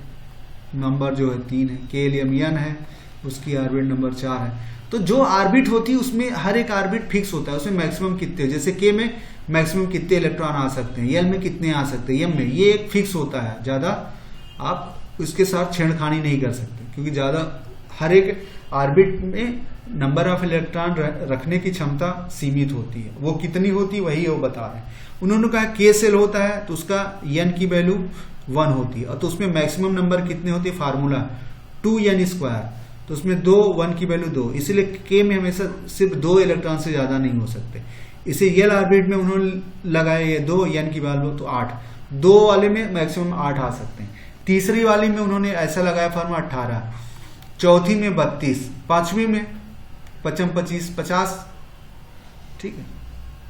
नंबर जो है 3 है, KLM है उसकी ऑर्बिट नंबर 4 है। तो जो ऑर्बिट होती है उसमें हर एक ऑर्बिट फिक्स होता है, उसमें मैक्सिमम कितने, जैसे K में मैक्सिमम कितने इलेक्ट्रॉन आ सकते हैं, L में कितने आ सकते हैं, M में, ये एक फिक्स होता है। ज़्यादा आप उसके साथ छेड़खानी नहीं कर सकते, क्योंकि ज़्यादा हर एक ऑर्बिट में नंबर ऑफ इलेक्ट्रॉन रखने की क्षमता सीमित होती है। वो कितनी होती है वही वो बता रहे हैं। उन्होंने कहा K सेल होता है तो उसका n की वैल्यू 1 होती है, और तो उसमें मैक्सिमम नंबर कितने होते हैं, फार्मूला 2n², तो उसमें 1 की वैल्यू 2, इसीलिए K में हमेशा सिर्फ 2 इलेक्ट्रॉन से ज़्यादा नहीं हो सकते। इसे L ऑर्बिट में उन्होंने लगाया ये 2, n की वैल्यू तो 8, 2 वाले में मैक्सिमम 8 आ सकते हैं। तीसरी वाली में उन्होंने ऐसा लगाया फार्मूला 18, चौथी में 32, पांचवी में 25 50, ठीक है,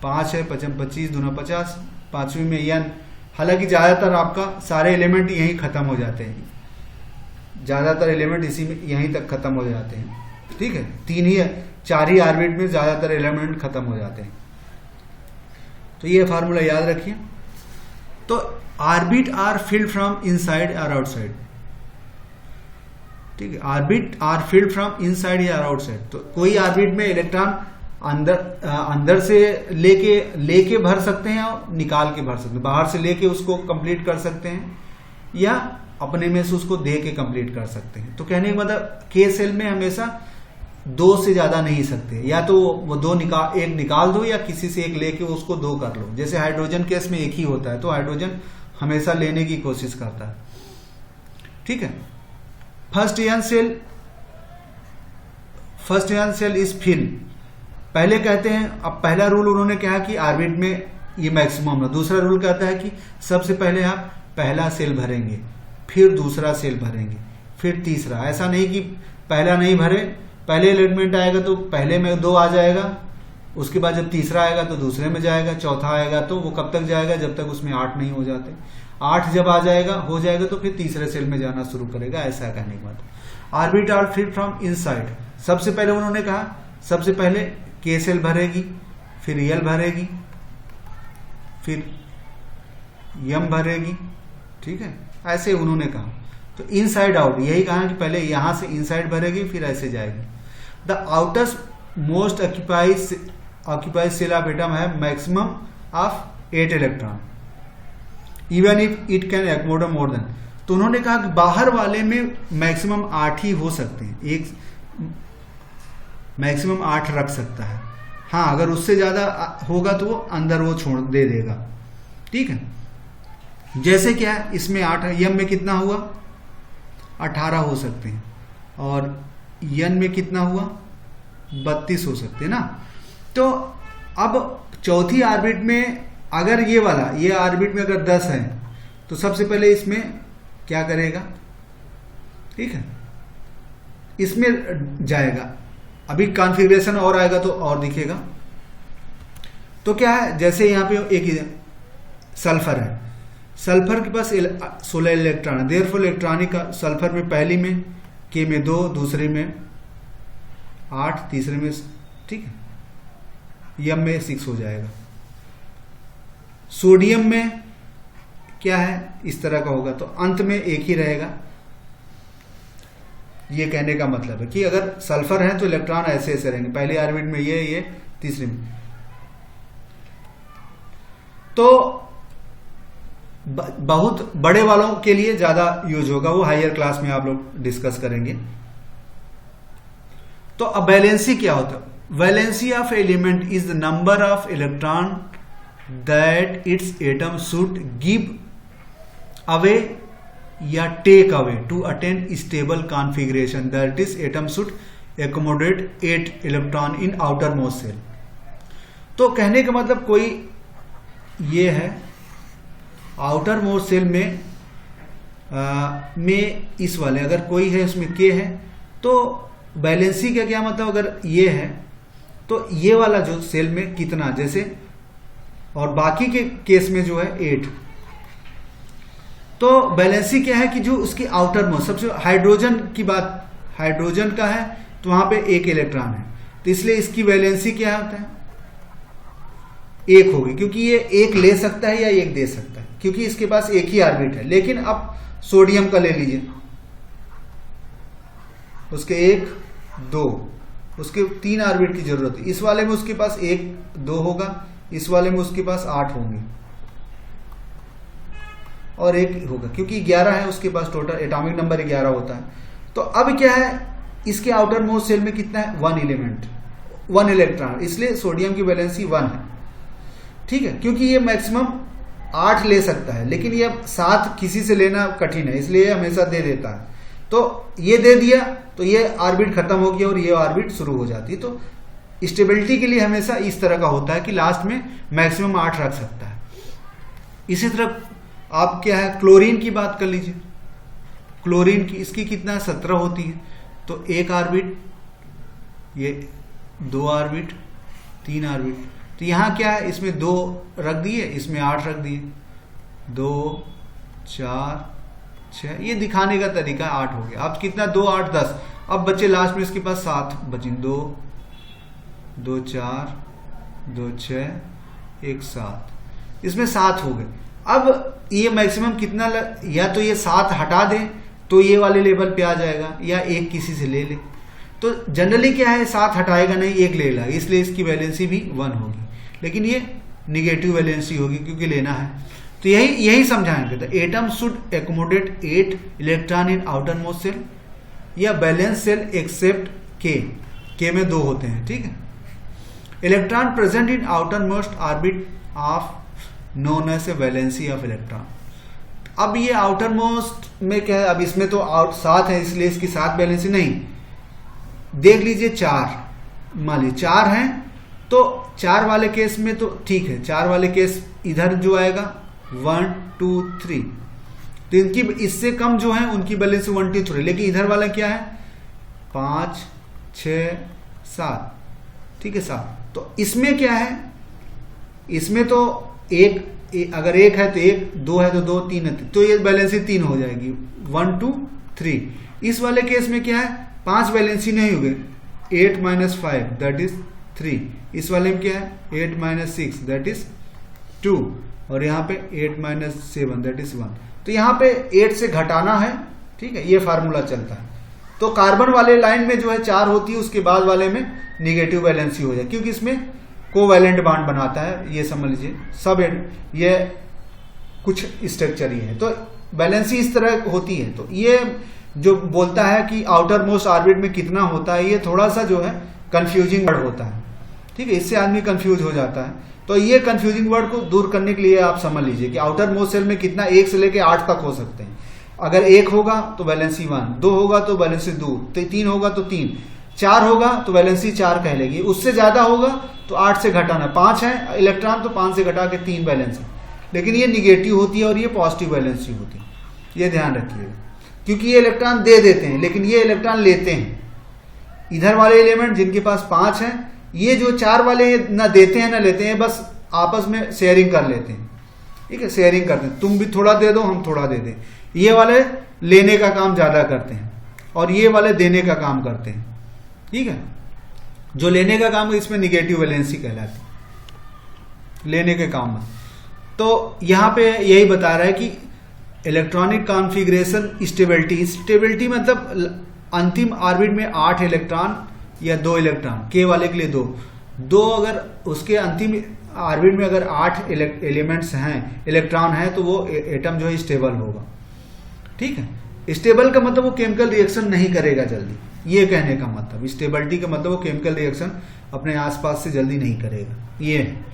5 है 25 दूना 50, पांचवी में n। हालांकि ज़्यादातर आपका सारे एलिमेंट यहीं ख़त्म हो जाते हैं, ज़्यादातर एलिमेंट इसी में यहीं तक ख़त्म हो जाते हैं, ठीक है, 3 ही 4 ही ऑर्बिट में ज़्यादातर एलिमेंट ख़त्म हो जाते हैं। तो ये फार्मूला याद रखिए। तो orbit are filled from inside और आउटसाइड, ठीक है, orbit are filled from inside या आउटसाइड। तो कोई ऑर्बिट में इलेक्ट्रॉन अंदर से लेके भर सकते हैं और निकाल के भर सकते हैं, बाहर से लेके उसको कंप्लीट कर सकते हैं या अपने में से उसको दे के कंप्लीट कर सकते हैं। तो कहने का मतलब K सेल में हमेशा 2 से ज्यादा नहीं सकते, या तो वो एक निकाल दो या किसी से एक लेके उसको 2 कर लो। जैसे हाइड्रोजन केस में एक ही होता है, तो हाइड्रोजन हमेशा लेने की कोशिश करता है, ठीक है। First ion shell is fill, पहले कहते हैं, अब पहला रूल उन्होंने कहा कि ऑर्बिट में ये मैक्सिमम है। दूसरा रूल कहता है कि सबसे पहले आप पहला सेल भरेंगे, फिर दूसरा सेल भरेंगे, फिर तीसरा। ऐसा नहीं कि पहला नहीं भरे, पहले एलिमेंट आएगा तो पहले में 2 आ जाएगा, उसके बाद जब तीसरा आएगा तो दूसरे में जाएगा, चौथा आएगा तो वो कब तक जाएगा जब तक उसमें 8 नहीं हो जाते। 8 जब हो जाएगा तो फिर तीसरे सेल में जाना शुरू करेगा। ऐसा कहने के बाद orbit are filled from inside, सबसे पहले उन्होंने कहा सबसे पहले K सेल भरेगी, फिर L भरेगी, फिर M भरेगी, ठीक है, ऐसे उन्होंने कहा। तो इनसाइड आउट यही कहा कि पहले यहां से इनसाइड भरेगी फिर ऐसे जाएगी। The outermost occupies shell of atom है maximum of 8 electron even if it can accommodate more than. तो उन्होंने कहा कि बाहर वाले में मैक्सिमम 8 ही हो सकते हैं, एक मैक्सिमम 8 रख सकता है। हाँ, अगर उससे ज्यादा होगा तो वो अंदर वो छोड़ दे देगा, ठीक है। जैसे क्या है, इसमें 8 है, यम में कितना हुआ 18 हो सकते हैं, और यन में कितना हुआ 32 हो सकते हैं ना। तो अब चौथी ऑर्बिट में अगर ये ऑर्बिट में अगर 10 है तो सबसे पहले इसमें क्या करेगा, ठीक है, इसमें जाएगा। अभी कॉन्फ़िगरेशन और आएगा तो और दिखेगा। तो क्या है, जैसे यहां पे एक सल्फर है, सल्फर के पास 16 इलेक्ट्रॉन है, देयरफॉर इलेक्ट्रॉनिक सल्फर में पहली में K में 2, दूसरे में 8, तीसरे में, ठीक है, यम में 6 हो जाएगा। सोडियम में क्या है, इस तरह का होगा, तो अंत में एक ही रहेगा। ये कहने का मतलब है कि अगर सल्फर है तो इलेक्ट्रॉन ऐसे ऐसे रहेंगे, पहले ऑर्बिट में ये तीसरे में। तो बहुत बड़े वालों के लिए ज्यादा यूज होगा, वो हायर क्लास में आप लोग डिस्कस करेंगे। तो अब वैलेंसी क्या होता है, valency of element is the number of electron that its atom should give away या take away to attain stable configuration, that is atom should accommodate 8 electron in outer most shell. तो कहने का मतलब कोई ये है, आउटर मोस्ट सेल में में इस वाले अगर कोई है उसमें K है तो वैलेंसी का क्या मतलब, अगर ये है तो ये वाला जो सेल में कितना, जैसे और बाकी के केस में जो है 8, तो वैलेंसी क्या है कि जो उसकी आउटर मोस्ट, सबसे हाइड्रोजन की बात, हाइड्रोजन का है तो वहां पे 1 इलेक्ट्रॉन है, तो इसलिए इसकी वैलेंसी क्या होता है, 1 होगी, क्योंकि ये 1 ले सकता है या 1 दे सकता है, क्योंकि इसके पास एक ही ऑर्बिट है। लेकिन अब सोडियम का ले लीजिए, उसके 1 2, उसके 3 ऑर्बिट की जरूरत है। इस वाले में उसके पास 1 2 होगा, इस वाले में उसके पास 8 होंगे और 1 होगा, क्योंकि 11 है उसके पास, टोटल एटॉमिक नंबर 11 होता है। तो अब क्या है, इसके आउटर मोस्ट सेल में कितना है, 1 एलिमेंट 1 इलेक्ट्रॉन, इसलिए सोडियम की वैलेंसी 1 है। ठीक है, क्योंकि ये मैक्सिमम 8 ले सकता है, लेकिन ये 7 किसी से लेना कठिन है, इसलिए ये हमेशा दे देता है। तो ये दे दिया तो ये ऑर्बिट खत्म हो गया और ये ऑर्बिट शुरू हो जाती है। तो स्टेबिलिटी के लिए हमेशा इस तरह का होता है कि लास्ट में मैक्सिमम 8 रख सकता है। इसी तरह आप क्या है, क्लोरीन की बात कर लीजिए, क्लोरीन की इसकी कितना 17 होती है, तो 1 ऑर्बिट, ये 2 ऑर्बिट, 3 ऑर्बिट, तो यहां क्या है, इसमें 2 रख दिए, इसमें 8 रख दिए, 2 4 6, ये दिखाने का तरीका 8 हो गया। अब कितना, 2 8 10, अब बच्चे लास्ट में इसके पास 7 बचे, 2 2 4 2 6 1 7, इसमें 7 हो गए। अब ये मैक्सिमम कितना या तो ये 7 हटा दें तो ये वाले लेवल पे आ जाएगा, या 1 किसी से ले ले। तो जनरली क्या है, 7 हटाएगा नहीं, 1 ले लेगा, इसलिए इसकी वैलेंसी भी 1 होगी, लेकिन ये निगेटिव वैलेंसी होगी क्योंकि लेना है। तो यही समझाएंगे, the atom should accommodate 8 electron in outer most shell या बैलेंस सेल एक्सेप्ट के में 2 होते हैं। ठीक है, electron present in outer most orbit of known as a valency of electron. अब ये आउटर मोस्ट में क्या है, अब इसमें तो 7 है, इसलिए इसकी 7 वैलेंसी नहीं, देख लीजिए 4, मान लीजिए 4 हैं, तो 4 वाले केस में तो ठीक है, 4 वाले केस इधर जो आएगा 1 2 3, तो इनकी इससे कम जो है उनकी वैलेंसी 1 2 3, लेकिन इधर वाला क्या है 5 6 7, ठीक है 7। तो इसमें क्या है, इसमें तो अगर 1 है तो 1, 2 है तो 2, 3 है तो ये वैलेंसी 3 हो जाएगी, 1 2 3। इस वाले केस में क्या है, 5 वैलेंसी नहीं हो गए, 8 - 5 दैट इज 3। इस वाले में क्या है, 8 - 6 दैट इज 2, और यहाँ पे 8 - 7 दैट इज 1। तो यहाँ पे 8 से घटाना है, ठीक है, ये फार्मूला चलता है। तो कार्बन वाले लाइन में जो है 4 होती है, उसके बाद वाले में निगेटिव वैलेंसी हो जाए, क्योंकि इसमें कोवैलेंट बॉन्ड बनाता है, ये समझ लीजिए सब ये कुछ स्ट्रक्चर ही है। तो वैलेंसी इस तरह होती है। तो ये जो बोलता है कि आउटर मोस्ट ऑर्बिट में कितना होता है, ये थोड़ा सा जो है कंफ्यूजिंग वर्ड होता है, ठीक है, इससे आदमी कंफ्यूज हो जाता है। तो ये कंफ्यूजिंग वर्ड को दूर करने के लिए आप समझ लीजिए कि आउटर मोस्ट सेल में कितना 1 से लेकर 8 तक हो सकते हैं। अगर 1 होगा तो वैलेंसी 1, 2 होगा तो वैलेंसी 2, 3 होगा तो 3, 4 होगा तो वैलेंसी 4 कह लेगी, उससे ज्यादा होगा तो 8 से घटाना, 5 है इलेक्ट्रॉन तो 5 से घटा के 3 वैलेंसी। लेकिन ये निगेटिव होती है और ये पॉजिटिव वैलेंसी होती है, ये ध्यान रखिएगा, क्योंकि ये इलेक्ट्रॉन दे देते हैं लेकिन ये इलेक्ट्रॉन लेते हैं। इधर वाले एलिमेंट जिनके पास 5 है, ये जो 4 वाले ना देते हैं ना लेते हैं, बस आपस में शेयरिंग कर लेते हैं, ठीक है, शेयरिंग करते हैं, तुम भी थोड़ा दे दो हम थोड़ा दे दें। ये वाले लेने का काम ज्यादा करते हैं और ये वाले देने का काम करते हैं, ठीक है। जो लेने का काम है इसमें निगेटिव वैलेंसी कहलाती है, लेने के काम में। तो यहां पे यही बता रहा है कि इलेक्ट्रॉनिक कॉन्फ़िगरेशन स्टेबिलिटी मतलब अंतिम ऑर्बिट में 8 इलेक्ट्रॉन या 2 इलेक्ट्रॉन, के वाले के लिए 2 अगर उसके अंतिम ऑर्बिट में अगर 8 एलिमेंट्स हैं, इलेक्ट्रॉन है, तो वो एटम जो है स्टेबल होगा, ठीक है। स्टेबल का मतलब वो केमिकल रिएक्शन नहीं करेगा जल्दी, ये कहने का मतलब स्टेबिलिटी का मतलब वो केमिकल रिएक्शन अपने आसपास से जल्दी नहीं करेगा, ये है।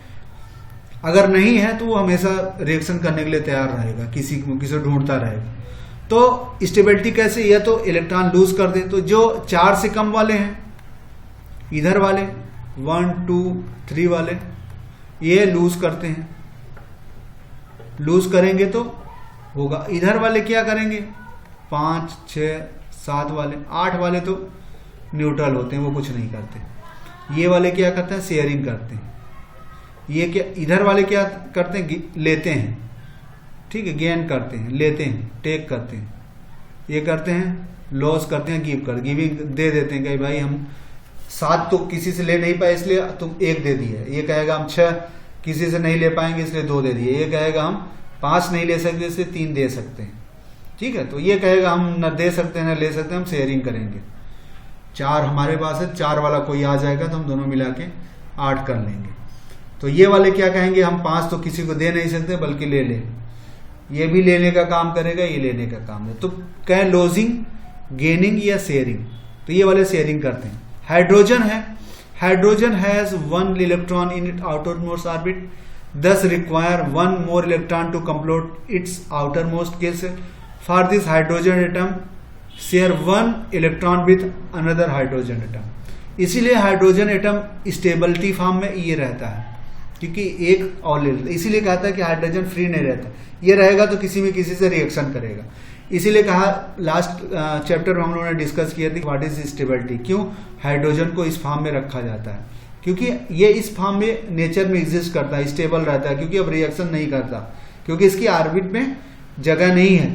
अगर नहीं है तो वो हमेशा रिएक्शन करने के लिए तैयार रहेगा, किसी ढूंढता रहेगा। तो स्टेबिलिटी कैसे, या तो इलेक्ट्रॉन लूज कर दे, तो जो 4 से कम वाले हैं इधर वाले 1 2 3 वाले ये लूज करते हैं, लूज करेंगे तो होगा। इधर वाले क्या करेंगे, 5, 6, 7 वाले, 8 वाले तो न्यूट्रल होते हैं, वो कुछ नहीं करते। ये वाले क्या करते हैं, शेयरिंग करते हैं। ये क्या, इधर वाले क्या करते हैं, लेते हैं, ठीक है, गेन करते हैं, लेते हैं, टेक करते हैं। ये करते हैं, लॉस करते हैं, गिविंग दे देते हैं कि भाई हम 7 तो किसी से ले नहीं पाए इसलिए तुम 1 दे दिए। ये कहेगा हम 6 किसी से नहीं ले पाएंगे इसलिए 2 दे दिए। ये कहेगा हम 5 नहीं ले सकते इसलिए 3 दे सकते हैं, ठीक है। तो ये कहेगा हम न दे सकते हैं न ले सकते हैं, हम शेयरिंग करेंगे। 4 हमारे पास है, 4 वाला कोई आ जाएगा तो हम दोनों मिला के 8 कर लेंगे। तो ये वाले क्या कहेंगे, हम 5 तो किसी को दे नहीं सकते बल्कि ले ले। ये भी लेने का काम करेगा, ये लेने का काम है। तो कहें लॉजिंग, गेनिंग या शेयरिंग, तो ये वाले शेयरिंग करते हैं। हाइड्रोजन है, hydrogen has 1 electron in it outermost orbit, thus require 1 more electron to complete its outermost k shell. For this hydrogen atom share 1 electron with another hydrogen atom. इसीलिए हाइड्रोजन एटम स्टेबिलिटी फॉर्म में ये रहता है, क्योंकि एक और ले लेता है। इसीलिए कहता है कि हाइड्रोजन फ्री नहीं रहता, ये रहेगा तो किसी में किसी से रिएक्शन करेगा। इसीलिए कहा लास्ट चैप्टर में हम लोगों ने डिस्कस किया था व्हाट इज स्टेबिलिटी, क्यों हाइड्रोजन को इस फॉर्म में रखा जाता है, क्योंकि ये इस फॉर्म में नेचर में एग्जिस्ट करता है, स्टेबल रहता है, क्योंकि अब रिएक्शन नहीं करता, क्योंकि इसकी ऑर्बिट में जगह नहीं है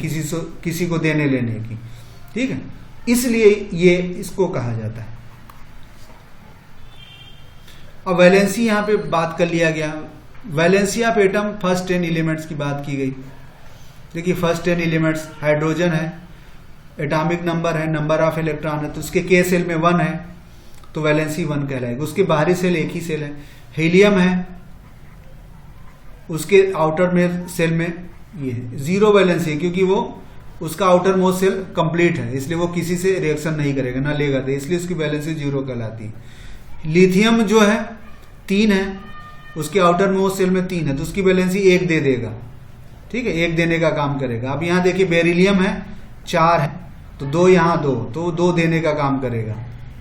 किसी को देने लेने की, ठीक है। इसलिए ये इसको कहा जाता है। अब वैलेंसी यहां पे बात कर लिया गया। Valency of atom, first 10 elements की बात की गई। देखिए फर्स्ट 10 एलिमेंट्स, हाइड्रोजन है, एटॉमिक नंबर है, नंबर ऑफ इलेक्ट्रॉन है, तो उसके के सेल में 1 है तो वैलेंसी 1 कहलाएगा। उसके बाहरी सेल एक ही सेल है। हीलियम है, उसके आउटर में सेल में ये है, 0 वैलेंसी है, क्योंकि वो उसका आउटर मोस्ट सेल कंप्लीट है, इसलिए वो किसी से रिएक्शन नहीं करेगा, ना लेगा, तो इसलिए उसकी वैलेंसी 0 कहलाती है। लिथियम जो है 3 है, उसके आउटर मोस्ट सेल में 3 है, तो उसकी वैलेंसी 1 दे देगा, ठीक है, 1 देने का काम करेगा। अब यहां देखिए बेरिलियम है, 4 है, तो 2 यहां 2, तो 2 देने का काम करेगा।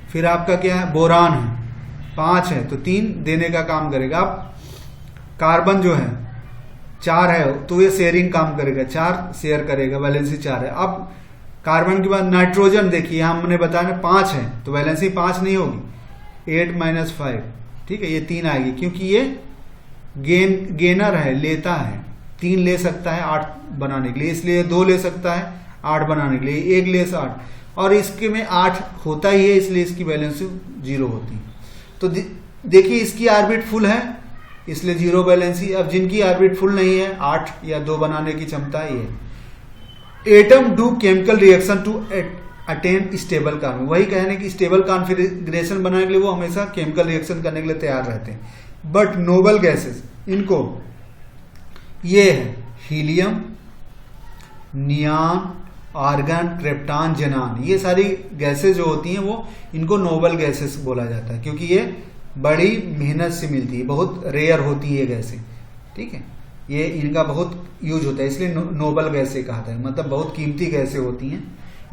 फिर आपका क्या है, बोरान है, 5 है, तो 3 देने का काम करेगा। अब कार्बन जो है 4 है, तो ये शेयरिंग काम करेगा, 4 शेयर करेगा, वैलेंसी 4 है। अब कार्बन के बाद नाइट्रोजन देखिए, यहां हमने बताया 5 है, तो वैलेंसी 5 नहीं होगी, 8 - 5, ठीक है, ये 3 आएगी, क्योंकि ये गेनर है, लेता है, 3 ले सकता है 8 बनाने के लिए, इसलिए 2 ले सकता है 8 बनाने के लिए, 1 ले 8, और इसके में 8 होता ही है, इसलिए इसकी वैलेंसी 0 होती है। तो देखिए इसकी ऑर्बिट फुल है, इसलिए 0 वैलेंसी। अब जिनकी ऑर्बिट फुल नहीं है, 8 या 2 बनाने की क्षमता ही है। Atom do chemical reaction to attain stable configuration, वही कहने की स्टेबल कॉन्फिगरेशन बनाने के लिए वो हमेशा केमिकल रिएक्शन करने के लिए तैयार रहते हैं। बट नोबल गैसेस, इनको ये है हीलियम, नियान, आर्गन, क्रिप्टॉन, जेनान, ये सारी गैसेस जो होती हैं वो इनको नोबल गैसेस बोला जाता है, क्योंकि ये बड़ी मेहनत से मिलती है, बहुत रेयर होती है ये गैसें, ठीक है, ये इनका बहुत यूज होता है, इसलिए नोबल गैसें कहा था, मतलब बहुत कीमती गैसें होती हैं,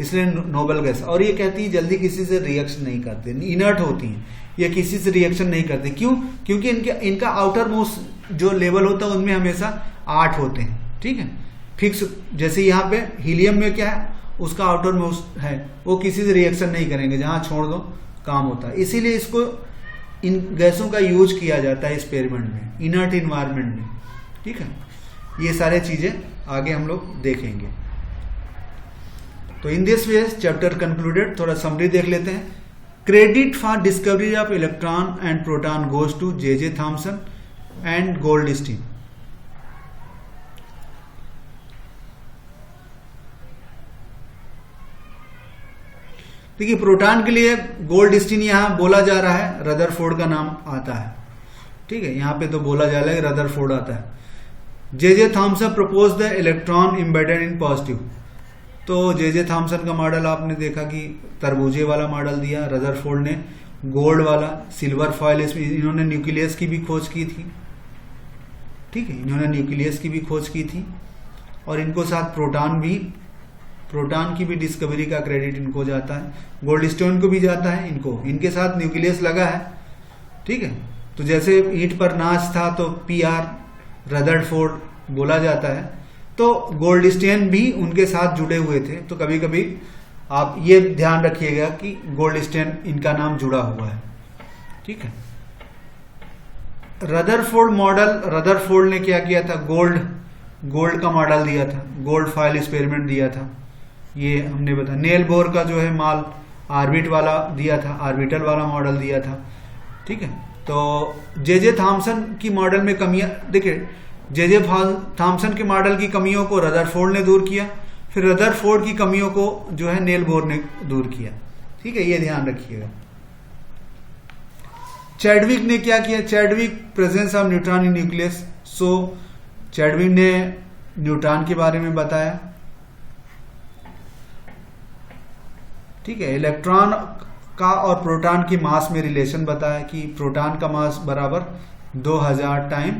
इसलिए नोबल गैस। और ये कहती है जल्दी किसी से रिएक्शन नहीं करते, इनर्ट होती हैं, ये किसी से रिएक्शन नहीं करते। क्यों? क्योंकि इनका आउटर मोस्ट जो लेवल होता है उनमें हमेशा 8 होते हैं, ठीक है, फिक्स। जैसे यहाँ पे हीलियम में क्या है, उसका आउटर मोस्ट है, वो किसी से रिएक्शन नहीं करेंगे, जहां छोड़ दो काम होता है। इसीलिए इसको इन गैसों का यूज किया जाता है एक्सपेरिमेंट में, इनर्ट इन्वायरमेंट में, ठीक है। ये सारे चीजें आगे हम लोग देखेंगे। तो in this way chapter concluded. थोड़ा समरी देख लेते हैं। Credit for discovery of electron and proton goes to J Thomson and Goldstein. देखिए प्रोटॉन के लिए गोल्डस्टीन यहां बोला जा रहा है, रदरफोर्ड का नाम आता है, ठीक है, यहां पे तो बोला जा रहा है रदरफोर्ड आता है। J Thomson propose the electron embedded in positive. तो जे थॉमसन का मॉडल आपने देखा कि तरबूजे वाला मॉडल दिया, रदरफोर्ड ने गोल्ड वाला, सिल्वर फॉइल, इसमें इन्होंने न्यूक्लियस की भी खोज की थी, ठीक है, इन्होंने न्यूक्लियस की भी खोज की थी, और इनको साथ प्रोटॉन की भी डिस्कवरी का क्रेडिट इनको जाता है, गोल्डस्टोन को भी जाता है, इनके साथ न्यूक्लियस लगा है, ठीक है। तो जैसे ईंट पर नाच था तो PR रदरफोर्ड बोला जाता है, तो गोल्डस्टेन भी उनके साथ जुड़े हुए थे। तो कभी कभी आप ये ध्यान रखिएगा कि गोल्डस्टेन इनका नाम जुड़ा हुआ है, ठीक है। रदरफोर्ड मॉडल, रदरफोर्ड ने क्या किया था, गोल्ड का मॉडल दिया था, गोल्ड फॉयल एक्सपेरिमेंट दिया था, ये हमने बताया। नेल बोर का जो है माल ऑर्बिट वाला दिया था, ऑर्बिटल वाला मॉडल दिया था, ठीक है। तो जे थॉमसन की मॉडल में कमियां, देखिए जे थॉमसन के मॉडल की कमियों को रदरफोर्ड ने दूर किया, फिर रदरफोर्ड की कमियों को जो है नेल बोर ने दूर किया, ठीक है, ये ध्यान रखिएगा। चैडविक ने क्या किया, Chadwick presence of neutron in nucleus. So Chadwick ने न्यूट्रॉन के बारे में बताया, ठीक है। इलेक्ट्रॉन का और प्रोटॉन की मास में रिलेशन बताया कि प्रोटॉन का मास बराबर 2000 टाइम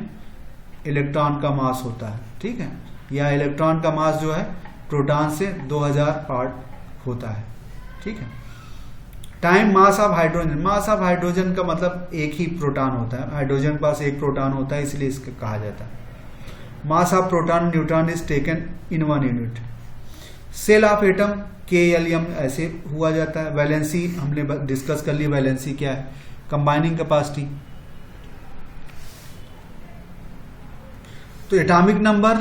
इलेक्ट्रॉन का मास होता है, ठीक है, या इलेक्ट्रॉन का मास जो है प्रोटॉन से 2000 पार्ट होता है, ठीक है। Time mass of hydrogen, mass of hydrogen का मतलब एक ही प्रोटॉन होता है, हाइड्रोजन के पास एक प्रोटॉन होता है, इसलिए इसका कहा जाता है। Mass of proton neutron is taken in 1 unit. Shell of atom KLM ऐसे हुआ जाता है। वैलेंसी हमने डिस्कस कर ली, वैलेंसी क्या है, कंबाइनिंग कैपेसिटी। तो एटॉमिक नंबर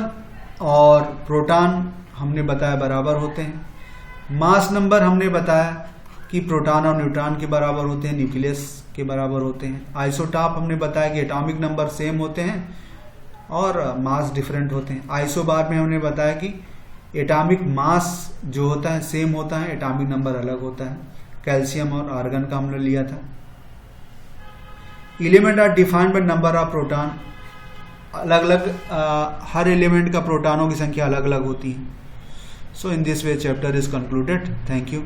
और प्रोटॉन हमने बताया बराबर होते हैं। मास नंबर हमने बताया कि प्रोटॉन और न्यूट्रॉन के बराबर होते हैं, न्यूक्लियस के बराबर होते हैं। आइसोटॉप हमने बताया कि एटॉमिक नंबर सेम होते हैं और मास डिफरेंट होते हैं। आइसोबार में हमने बताया कि एटॉमिक मास जो होता है सेम होता है, एटॉमिक नंबर अलग होता है। कैल्शियम और आर्गन का हमने लिया था। Element are defined by number of proton, अलग अलग हर एलिमेंट का प्रोटॉनों की संख्या अलग अलग होती है। So in this way chapter is concluded. Thank you.